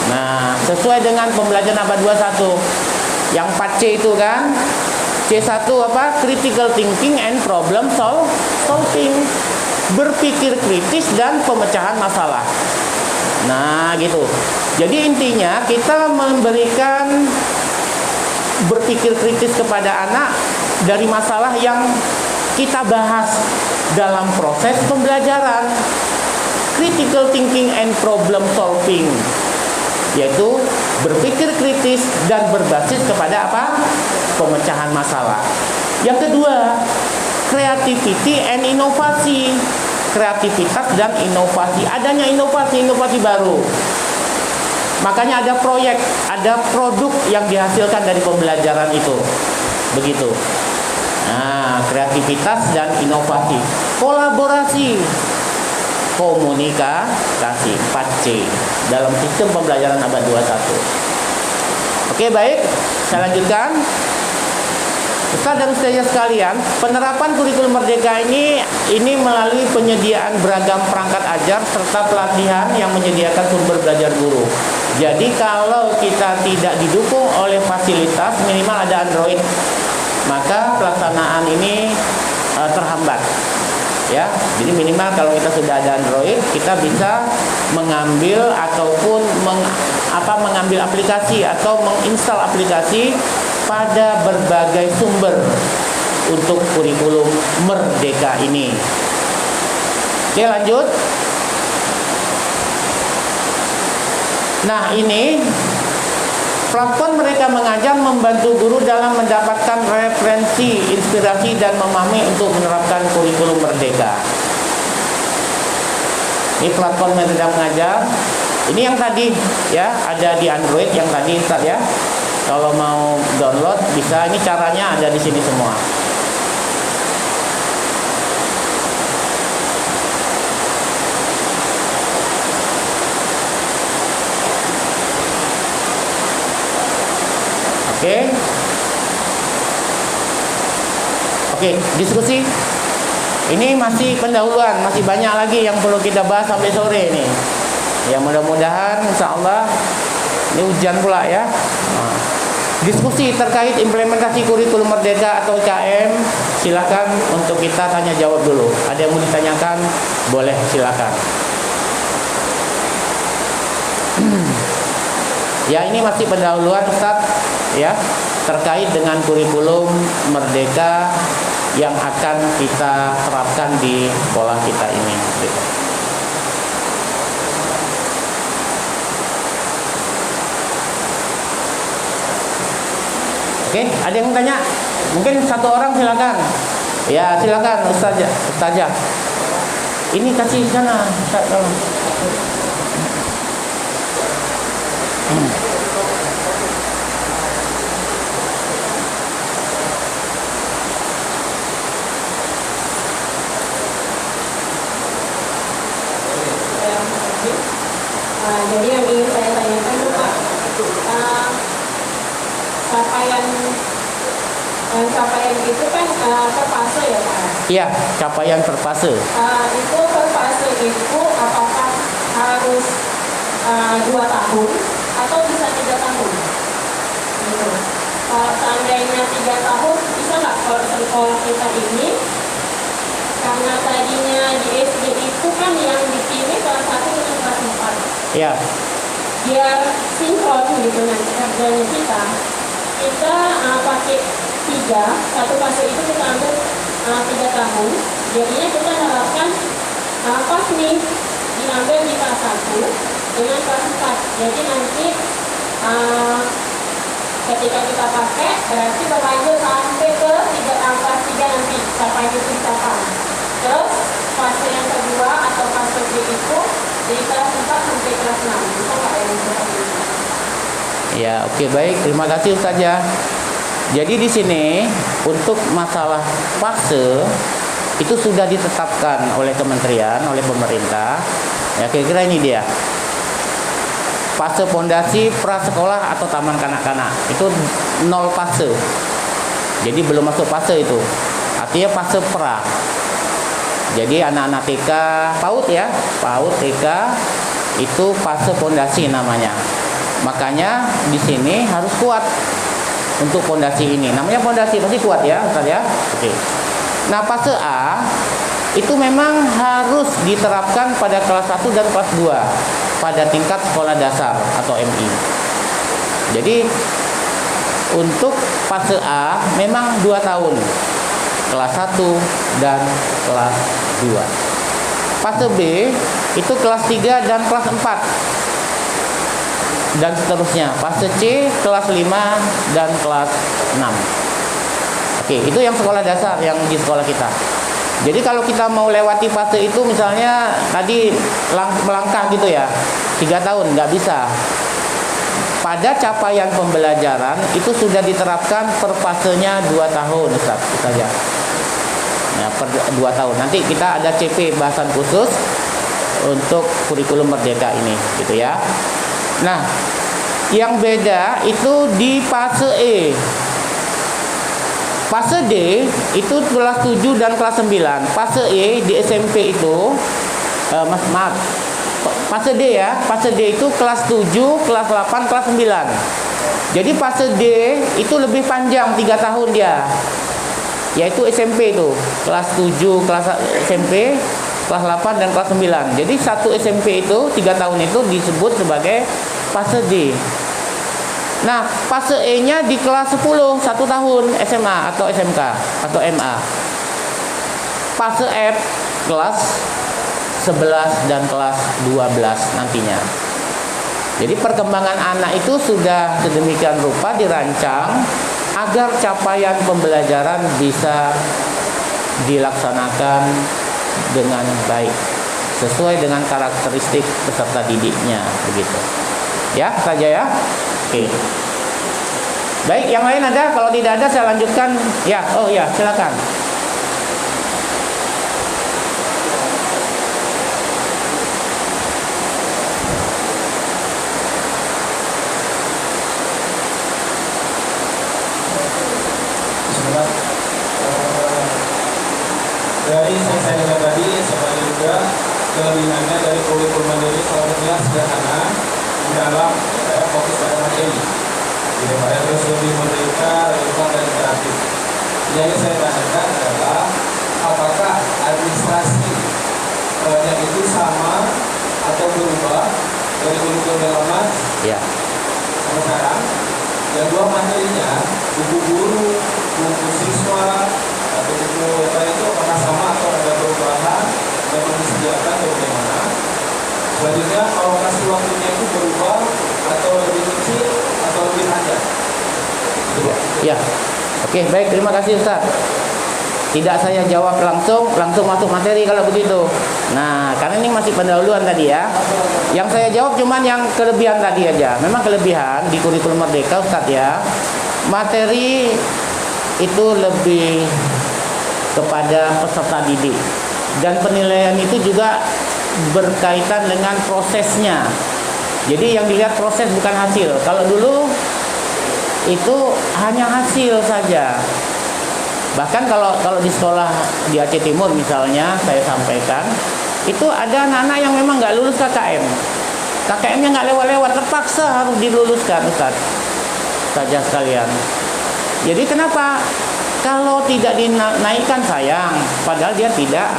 Nah, sesuai dengan pembelajaran abad 21 yang 4C itu kan. C1 apa? Critical thinking and problem solving. Berpikir kritis dan pemecahan masalah. Nah, gitu. Jadi intinya kita memberikan berpikir kritis kepada anak dari masalah yang kita bahas dalam proses pembelajaran. Critical thinking and problem solving, yaitu berpikir kritis dan berbasis kepada apa? Pemecahan masalah. Yang kedua, creativity and inovasi. Kreativitas dan inovasi. Adanya inovasi baru. Makanya ada proyek, ada produk yang dihasilkan dari pembelajaran itu. Begitu. Nah, kreativitas dan inovasi. Kolaborasi. Komunikasi 4C dalam sistem pembelajaran abad 21. Oke, baik. Saya lanjutkan. Ustaz dan Ustazah sekalian, penerapan kurikulum Merdeka ini melalui penyediaan beragam perangkat ajar serta pelatihan yang menyediakan sumber belajar guru. Jadi kalau kita tidak didukung oleh fasilitas, minimal ada Android, maka pelaksanaan ini terhambat. Ya, jadi minimal kalau kita sudah ada Android, kita bisa mengambil ataupun mengambil aplikasi atau menginstal aplikasi pada berbagai sumber untuk kurikulum Merdeka ini. Oke, lanjut. Nah, ini platform Mereka Mengajar membantu guru dalam mendapatkan referensi, inspirasi, dan memahami untuk menerapkan kurikulum Merdeka. Ini platform Mereka Mengajar. Ini yang tadi ya, ada di Android yang tadi Ustaz ya. Kalau mau download bisa, ini caranya ada di sini semua. Oke, diskusi. Ini masih pendahuluan, masih banyak lagi yang perlu kita bahas sampai sore ini. Ya mudah-mudahan insya Allah ini hujan pula ya. Diskusi terkait implementasi kurikulum merdeka atau KM, silakan untuk kita tanya jawab dulu. Ada yang mau ditanyakan, boleh silakan. Ya ini masih pendahuluan Ustaz ya, terkait dengan kurikulum merdeka yang akan kita terapkan di sekolah kita ini gitu. Oke, ada yang tanya? Mungkin satu orang silakan. Ya, silakan Ustazah. Ini kasih sana, Ustaz, tolong. Jadi yang ingin saya tanyakan itu Pak, capaian itu kan terfase ya Pak? Iya, capaian terfase. Itu terfase itu apakah harus 2 tahun atau bisa 3 tahun? Gitu. Kalau seandainya 3 tahun, bisa nggak kalau sekolah kita ini? Karena tadinya di SD itu kan yang dipilih kelas 1 dengan kelas 4. Iya. Biar sinkron gitu nanti kerjanya kita pakai 3, satu fase itu kita ambil 3 tahun. Jadinya kita harapkan pas nih diambil di kelas 1 dengan kelas 4. Jadi nanti ketika kita pakai berarti berlanjut sampai ke kelas 3 nanti sampai itu dicapai. Terus fase yang kedua atau fase B itu dari kelas 4 sampai kelas 6. Bisa nggak yang seperti itu? Ya, oke, baik. Terima kasih Ustazah. Jadi di sini untuk masalah fase itu sudah ditetapkan oleh kementerian, oleh pemerintah. Ya, kira-kira ini dia. Fase pondasi prasekolah atau taman kanak-kanak itu 0 fase. Jadi belum masuk fase itu. Artinya fase pra. Jadi anak-anak TK, PAUD ya, PAUD TK itu fase pondasi namanya. Makanya di sini harus kuat untuk pondasi ini. Namanya pondasi pasti kuat ya, Ustaz ya. Oke. Nah, fase A itu memang harus diterapkan pada kelas 1 dan kelas 2 pada tingkat sekolah dasar atau MI. Jadi untuk fase A memang 2 tahun. Kelas 1 dan kelas 2. Fase B itu kelas 3 dan kelas 4. Dan seterusnya. Fase C kelas 5 dan kelas 6. Oke, itu yang sekolah dasar yang di sekolah kita. Jadi kalau kita mau lewati fase itu misalnya tadi melangkah gitu ya, 3 tahun nggak bisa. Pada capaian pembelajaran itu sudah diterapkan per fasenya 2 tahun Ustaz saja. Ya, per 2 tahun. Nanti kita ada CP bahasan khusus untuk kurikulum merdeka ini gitu ya. Nah, yang beda itu di fase E. Fase D itu kelas 7 dan kelas 9. Fase E di SMP itu maaf. Fase D ya. Fase D itu kelas 7, kelas 8, kelas 9. Jadi fase D itu lebih panjang 3 tahun dia. Yaitu SMP itu. Kelas 7 kelas SMP, kelas 8 dan kelas 9. Jadi satu SMP itu 3 tahun itu disebut sebagai fase D. Nah, fase E-nya di kelas 10, 1 tahun SMA atau SMK atau MA. Fase F kelas 11 dan kelas 12 nantinya. Jadi perkembangan anak itu sudah sedemikian rupa dirancang agar capaian pembelajaran bisa dilaksanakan dengan baik sesuai dengan karakteristik peserta didiknya begitu. Ya, saja ya. Oke. Baik, yang lain ada? Kalau tidak ada saya lanjutkan. Ya, oh ya, silakan. kelebihannya dari kurikulum mandiri salah satunya sederhana, dalam fokus pada materi. Jadi pada terus lebih merdeka, relevan dan kreatif. Yang saya tanyakan adalah apakah administrasi yang itu sama atau berubah dari kurikulum yang lama Ya. sampai sekarang. Yang dua materinya, buku guru, buku siswa, atau buku apa itu apakah sama atau ada perubahan yang disediakan atau bagaimana? Selanjutnya alokasi waktunya itu berubah atau lebih kecil atau lebih panjang? Ya. Oke, baik, terima kasih Ustaz. Tidak saya jawab langsung masuk materi kalau begitu. Nah, karena ini masih pendahuluan tadi ya. Yang saya jawab cuman yang kelebihan tadi aja. Memang kelebihan di kurikulum Merdeka Ustaz ya. Materi itu lebih kepada peserta didik. Dan penilaian itu juga berkaitan dengan prosesnya. Jadi yang dilihat proses bukan hasil. Kalau dulu itu hanya hasil saja. Bahkan kalau di sekolah di Aceh Timur misalnya saya sampaikan, itu ada anak-anak yang memang nggak lulus KKM. KKM-nya nggak lewat-lewat, terpaksa harus diluluskan Ustaz. Saja sekalian. Jadi kenapa? Kalau tidak dinaikkan sayang, padahal dia tidak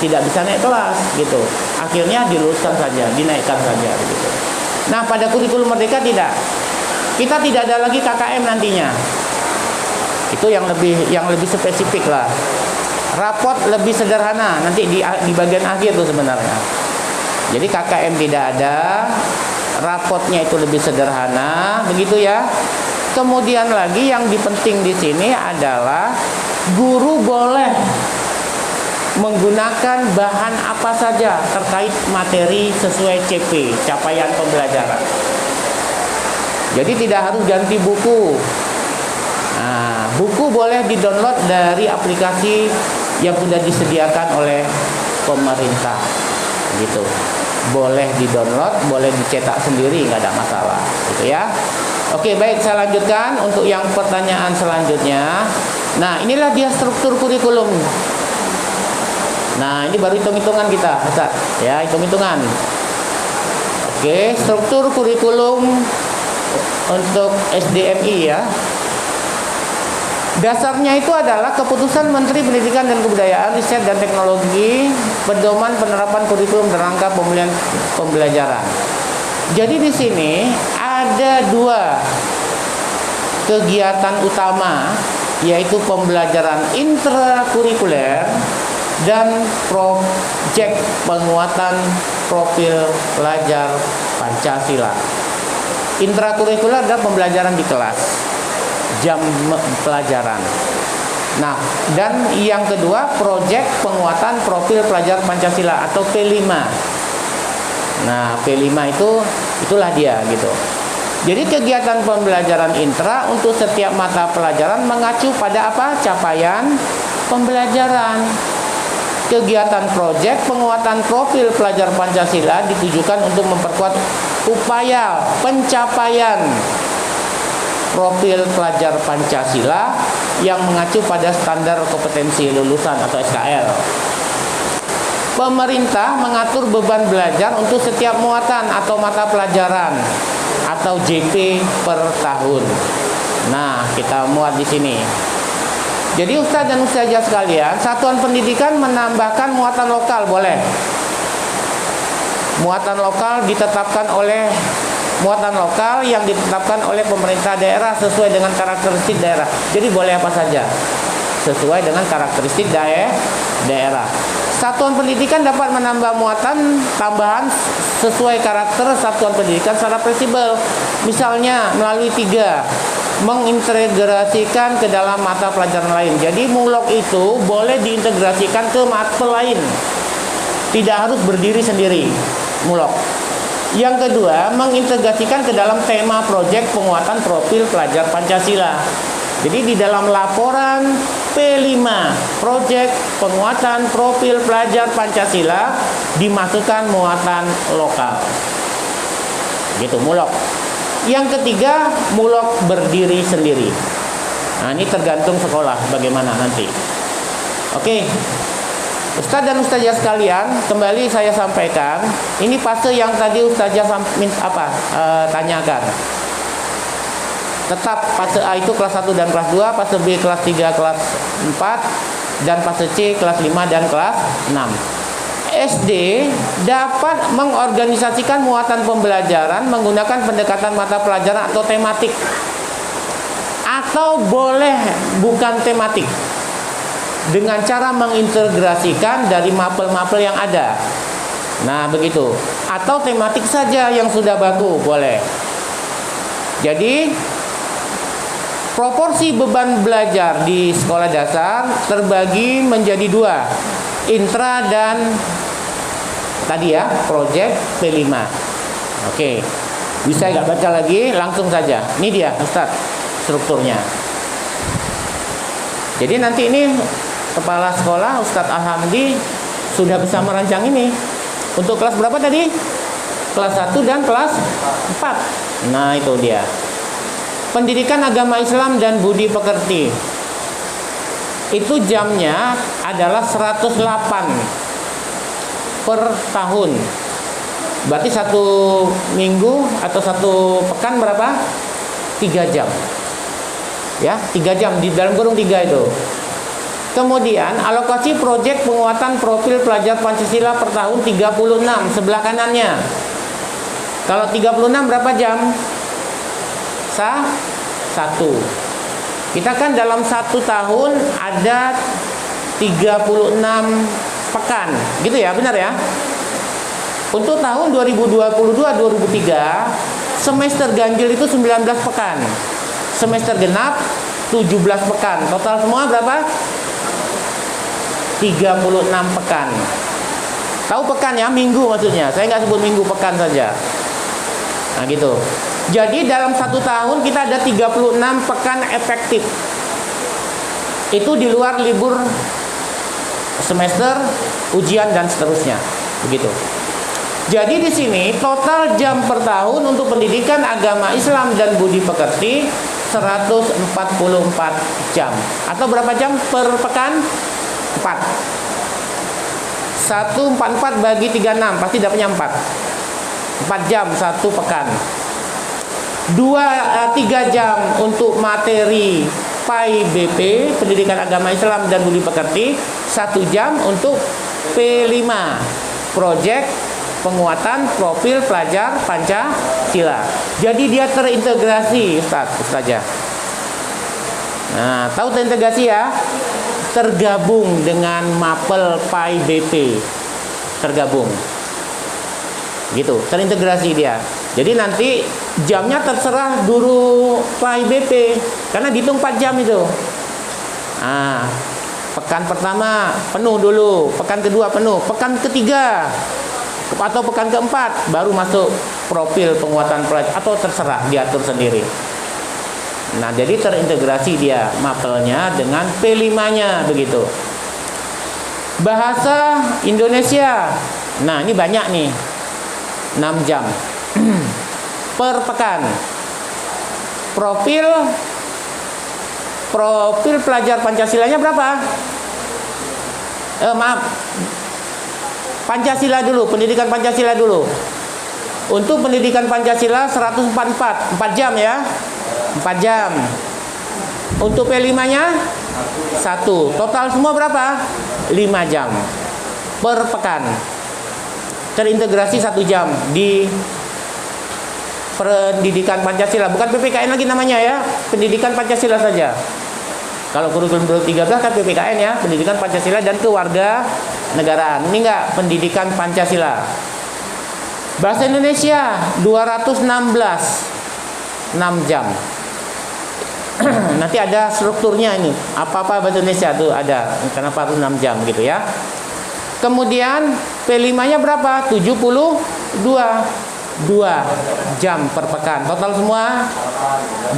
bisa naik kelas gitu. Akhirnya diluluskan saja, dinaikkan saja gitu. Nah, pada kurikulum Merdeka tidak. Kita tidak ada lagi KKM nantinya. Itu yang lebih spesifik lah. Rapot lebih sederhana nanti di bagian akhir tuh sebenarnya. Jadi KKM tidak ada, rapotnya itu lebih sederhana, begitu ya. Kemudian lagi yang penting di sini adalah guru boleh menggunakan bahan apa saja terkait materi sesuai CP, capaian pembelajaran. Jadi tidak harus ganti buku. Nah, buku boleh di-download dari aplikasi yang sudah disediakan oleh pemerintah. Gitu. Boleh di-download, boleh dicetak sendiri, nggak ada masalah. Gitu ya. Oke, baik, saya lanjutkan untuk yang pertanyaan selanjutnya. Nah, inilah dia struktur kurikulum. Nah, ini baru hitung-hitungan kita, Ustaz. Ya, hitung-hitungan. Oke, struktur kurikulum untuk SDMI ya. Dasarnya itu adalah keputusan Menteri Pendidikan dan Kebudayaan, Riset dan Teknologi, pedoman penerapan kurikulum dan rangka pemulihan pembelajaran. Jadi di sini ada dua kegiatan utama, yaitu pembelajaran intrakurikuler dan proyek penguatan profil pelajar Pancasila. Intrakurikuler adalah pembelajaran di kelas, jam pelajaran. Nah, dan yang kedua proyek penguatan profil pelajar Pancasila atau P5. Nah, P5 itulah dia gitu. Jadi kegiatan pembelajaran intra untuk setiap mata pelajaran mengacu pada apa? Capaian pembelajaran. Kegiatan proyek penguatan profil pelajar Pancasila ditujukan untuk memperkuat upaya pencapaian profil pelajar Pancasila yang mengacu pada standar kompetensi lulusan atau SKL. Pemerintah mengatur beban belajar untuk setiap muatan atau mata pelajaran atau JP per tahun. Nah, kita muat di sini. Jadi Ustadz dan Ustazah sekalian, satuan pendidikan menambahkan muatan lokal boleh. Muatan lokal yang ditetapkan oleh pemerintah daerah sesuai dengan karakteristik daerah. Jadi boleh apa saja sesuai dengan karakteristik daerah. Satuan pendidikan dapat menambah muatan tambahan sesuai karakter satuan pendidikan secara fleksibel. Misalnya melalui 3, mengintegrasikan ke dalam mata pelajaran lain. Jadi mulok itu boleh diintegrasikan ke mata lain. Tidak harus berdiri sendiri mulok. Yang kedua, mengintegrasikan ke dalam tema proyek penguatan profil pelajar Pancasila. Jadi di dalam laporan P5 proyek penguatan profil pelajar Pancasila dimasukkan muatan lokal. Gitu, mulok. Yang ketiga, mulok berdiri sendiri. Nah, ini tergantung sekolah bagaimana nanti. Oke. Ustaz dan ustazah sekalian, kembali saya sampaikan, ini fase yang tadi ustazah tanyakan. Tetap fase A itu kelas 1 dan kelas 2, fase B kelas 3, kelas 4, dan fase C kelas 5 dan kelas 6. SD dapat mengorganisasikan muatan pembelajaran menggunakan pendekatan mata pelajaran atau tematik. Atau boleh bukan tematik, dengan cara mengintegrasikan dari mapel-mapel yang ada. Nah, begitu. Atau tematik saja yang sudah baku, boleh. Jadi, proporsi beban belajar di sekolah dasar terbagi menjadi 2. Intra dan tadi ya, project P5. Oke. Bisa nggak baca lagi? Langsung saja. Ini dia, Ustaz, strukturnya. Jadi nanti ini Kepala Sekolah Ustadz Alhamdi sudah bisa merancang ini. Untuk kelas berapa tadi? Kelas 1 dan kelas 4. Nah, itu dia. Pendidikan agama Islam dan budi pekerti. Itu jamnya adalah 108 per tahun. Berarti 1 minggu atau 1 pekan berapa? 3 jam. Ya, 3 jam di dalam kurung 3 itu. Kemudian alokasi proyek penguatan profil pelajar Pancasila per tahun 36 sebelah kanannya. Kalau 36 berapa jam? 1. Kita kan dalam 1 tahun ada 36 pekan, gitu ya, benar ya? Untuk tahun 2022-2023 semester ganjil itu 19 pekan. Semester genap 17 pekan. Total semua berapa? 36 pekan. Tahu pekan ya, minggu maksudnya. Saya nggak sebut minggu, pekan saja. Nah gitu. Jadi dalam 1 tahun kita ada 36 pekan efektif. Itu di luar libur semester, ujian dan seterusnya. Begitu. Jadi di sini total jam per tahun untuk pendidikan agama Islam dan budi pekerti 144 jam. Atau berapa jam per pekan? 4. 144 bagi 36 pasti dapatnya 4. 4 jam 1 pekan. 3 jam untuk materi PAI BP, pendidikan agama Islam dan budi pekerti. 1 jam untuk P5, project penguatan profil pelajar Pancasila. Jadi dia terintegrasi, Ustazah. Nah, tahu terintegrasi ya? Tergabung dengan mapel PAI BP. Tergabung. Gitu, terintegrasi dia. Jadi nanti jamnya terserah guru PAI BP karena dihitung 4 jam itu. Nah, pekan pertama penuh dulu, pekan kedua penuh, pekan ketiga atau pekan keempat baru masuk profil penguatan pelajar atau terserah diatur sendiri. Nah, jadi terintegrasi dia mapelnya dengan P5-nya begitu. Bahasa Indonesia. Nah, ini banyak nih. 6 jam per pekan. Profil pelajar Pancasilanya berapa? Pancasila dulu, pendidikan Pancasila dulu. Untuk pendidikan Pancasila 144, 4 jam ya. 4 jam. Untuk P5-nya 1. Total semua berapa? 5 jam per pekan. Terintegrasi 1 jam di pendidikan Pancasila, bukan PPKN lagi namanya ya, pendidikan Pancasila saja. Kalau kurikulum 13 kan PPKN ya, pendidikan Pancasila dan kewarganegaraan. Ini enggak, pendidikan Pancasila. Bahasa Indonesia 216, 6 jam. Nanti ada strukturnya ini. Apa-apa bahasa Indonesia tuh ada. Kenapa harus 6 jam gitu ya. Kemudian P5-nya berapa? 72. 2 jam per pekan. Total semua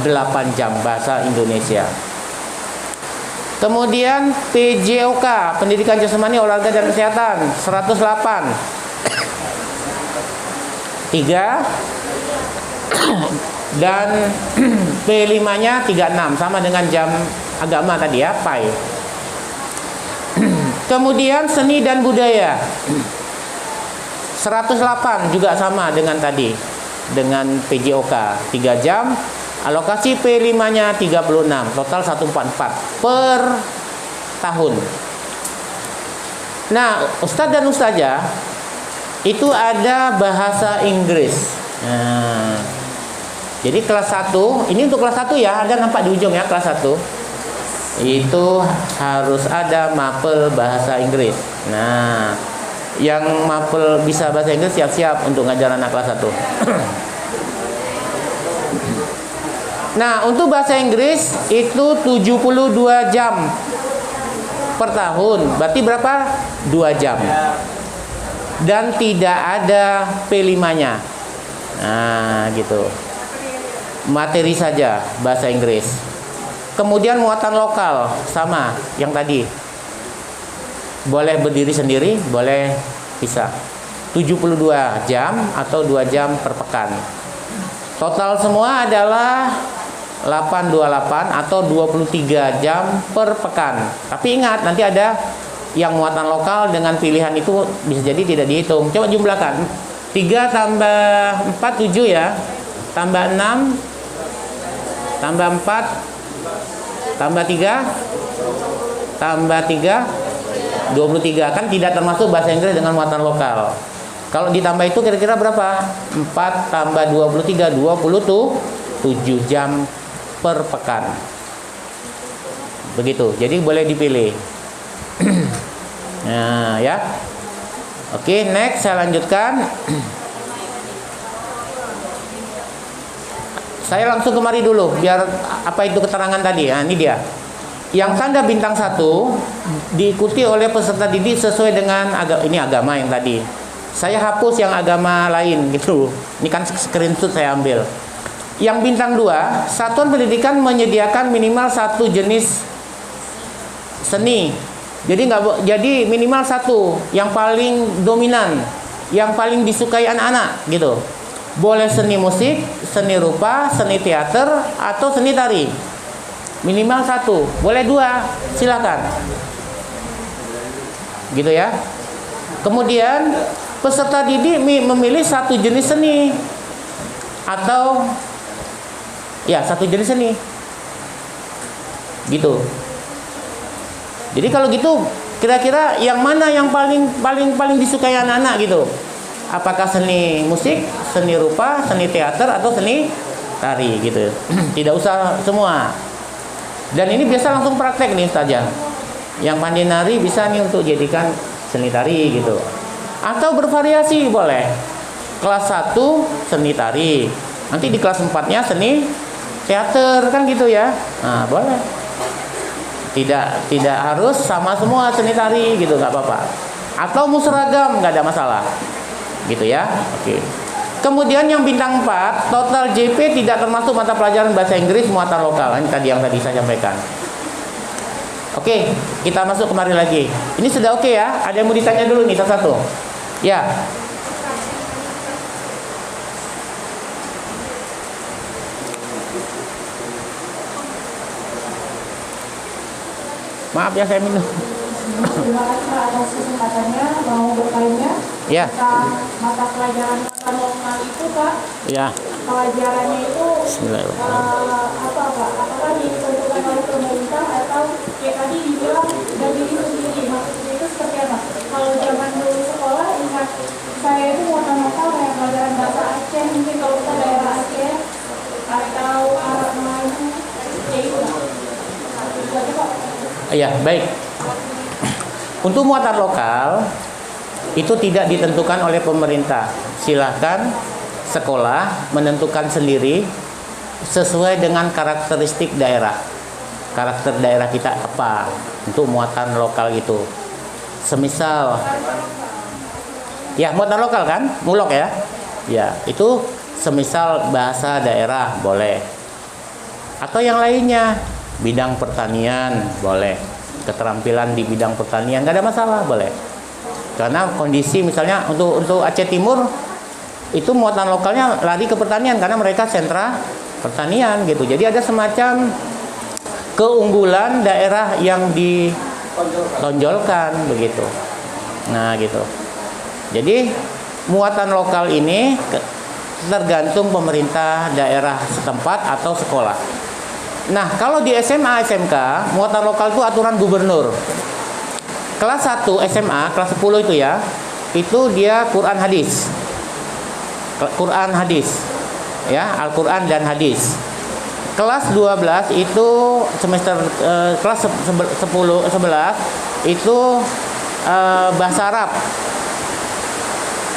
8 jam bahasa Indonesia. Kemudian PJOK, pendidikan jasmani, olahraga dan kesehatan 108. 3 dan P5-nya 36 sama dengan jam agama tadi ya, PAI. Kemudian seni dan budaya 108 juga sama dengan tadi, dengan PJOK 3 jam. Alokasi P5-nya 36, total 144 per tahun. Nah, Ustadz dan Ustazah itu ada bahasa Inggris. Nah, jadi kelas 1, ini untuk kelas 1 ya, ada nampak di ujung ya, kelas 1. Itu harus ada mapel bahasa Inggris. Nah, yang mapel bisa bahasa Inggris siap-siap untuk ngajar anak kelas 1. Nah, untuk bahasa Inggris itu 72 jam per tahun. Berarti berapa? 2 jam. Dan tidak ada P5-nya. Nah, gitu. Materi saja bahasa Inggris. Kemudian muatan lokal sama yang tadi. Boleh berdiri sendiri, boleh pisah. 72 jam atau 2 jam per pekan. Total semua adalah 828 atau 23 jam per pekan. Tapi ingat, nanti ada yang muatan lokal dengan pilihan itu bisa jadi tidak dihitung. Coba jumlahkan. 3 tambah 4 7 ya. Tambah 6 tambah 4 tambah 3 tambah 3 23, kan tidak termasuk bahasa Inggris dengan muatan lokal. Kalau ditambah itu kira-kira berapa? 4 tambah 23 27 jam per pekan. Begitu. Jadi boleh dipilih. Nah, ya. Oke, next saya lanjutkan. Saya langsung kemari dulu biar apa itu keterangan tadi. Nah, ini dia. Yang tanda bintang 1 diikuti oleh peserta didik sesuai dengan agama yang tadi. Saya hapus yang agama lain gitu. Ini kan screenshot saya ambil. Yang bintang 2, satuan pendidikan menyediakan minimal 1 jenis seni. Jadi minimal 1 yang paling dominan, yang paling disukai anak-anak gitu. Boleh seni musik, seni rupa, seni teater atau seni tari. Minimal 1, boleh 2, silakan. Gitu ya. Kemudian peserta didik memilih 1 jenis seni atau ya 1 jenis seni. Gitu. Jadi kalau gitu kira-kira yang mana yang paling disukai anak-anak gitu? Apakah seni musik, seni rupa, seni teater atau seni tari gitu. Tidak usah semua. Dan ini biasa langsung praktek nih saja. Yang pandai nari bisa nih untuk jadikan seni tari gitu. Atau bervariasi boleh. Kelas 1 seni tari. Nanti di kelas 4-nya seni teater kan gitu ya. Nah, boleh. Tidak harus sama semua seni tari gitu, nggak apa-apa. Atau seragam, nggak ada masalah. Gitu ya. Oke. Kemudian yang bintang 4, total JP tidak termasuk mata pelajaran bahasa Inggris muatan lokal. Ini tadi yang saya sampaikan. Oke, kita masuk kemari lagi. Ini sudah oke ya? Ada yang mau ditanya dulu nih satu-satu? Ya. Maaf ya, saya minum. Terima kasih atas kesempatannya, mau bertanya. Ya. Mata pelajaran lokal itu Pak, Ya. pelajarannya itu Bismillahirrahmanirrahim. apakah ditentukan oleh pemerintah atau ya tadi dibilang dari diri sendiri, maksudnya itu seperti apa? Kalau zaman dulu sekolah, ingat saya itu muatan lokal kayak pelajaran bahasa Aceh, mungkin kalau kita daerah Aceh atau Arab Melayu, ya itu Pak. Ya, baik. Untuk muatan lokal itu tidak ditentukan oleh pemerintah. Silahkan sekolah menentukan sendiri sesuai dengan karakteristik daerah. Karakter daerah kita apa untuk muatan lokal itu. Semisal ya muatan lokal kan, mulok ya. Ya, itu semisal bahasa daerah boleh. Atau yang lainnya, bidang pertanian boleh. Keterampilan di bidang pertanian nggak ada masalah, boleh. Karena kondisi misalnya untuk Aceh Timur itu muatan lokalnya lari ke pertanian karena mereka sentra pertanian gitu. Jadi ada semacam keunggulan daerah yang tonjolkan begitu. Nah, gitu. Jadi muatan lokal ini tergantung pemerintah daerah setempat atau sekolah. Nah, kalau di SMA, SMK, muatan lokal itu aturan gubernur. Kelas 1 SMA, kelas 10 itu ya, itu dia Quran hadis. Quran hadis. Ya, Al-Quran dan hadis. Kelas 12 itu semester kelas 10 11 itu bahasa Arab,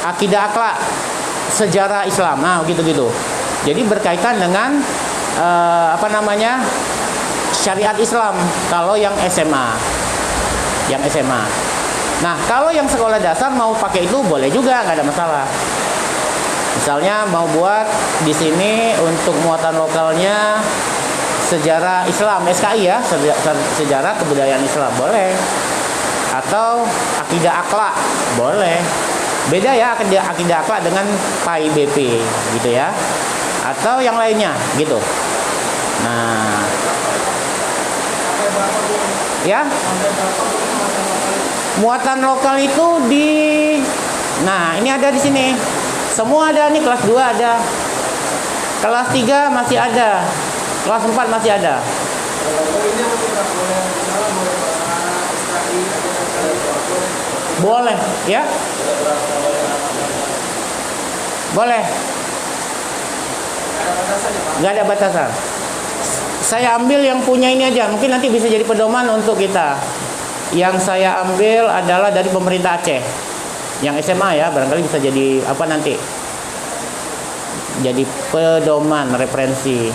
akidah akhlak, sejarah Islam. Nah, gitu-gitu. Jadi berkaitan dengan syariat Islam kalau yang SMA. Yang SMA. Nah, kalau yang sekolah dasar mau pakai itu boleh juga, nggak ada masalah. Misalnya mau buat di sini untuk muatan lokalnya sejarah Islam, SKI ya, sejarah kebudayaan Islam boleh. Atau akidah akhlak boleh. Beda ya akidah akhlak dengan PAI-BP gitu ya. Atau yang lainnya gitu. Nah, ya. Muatan lokal itu nah, ini ada di sini. Semua ada nih, kelas 2 ada. Kelas 3 masih ada. Kelas 4 masih ada. Boleh, ya? Boleh. Nggak ada batasan. Saya ambil yang punya ini aja. Mungkin nanti bisa jadi pedoman untuk kita. Yang saya ambil adalah dari pemerintah Aceh. Yang SMA ya, barangkali bisa jadi nanti? Jadi pedoman, referensi.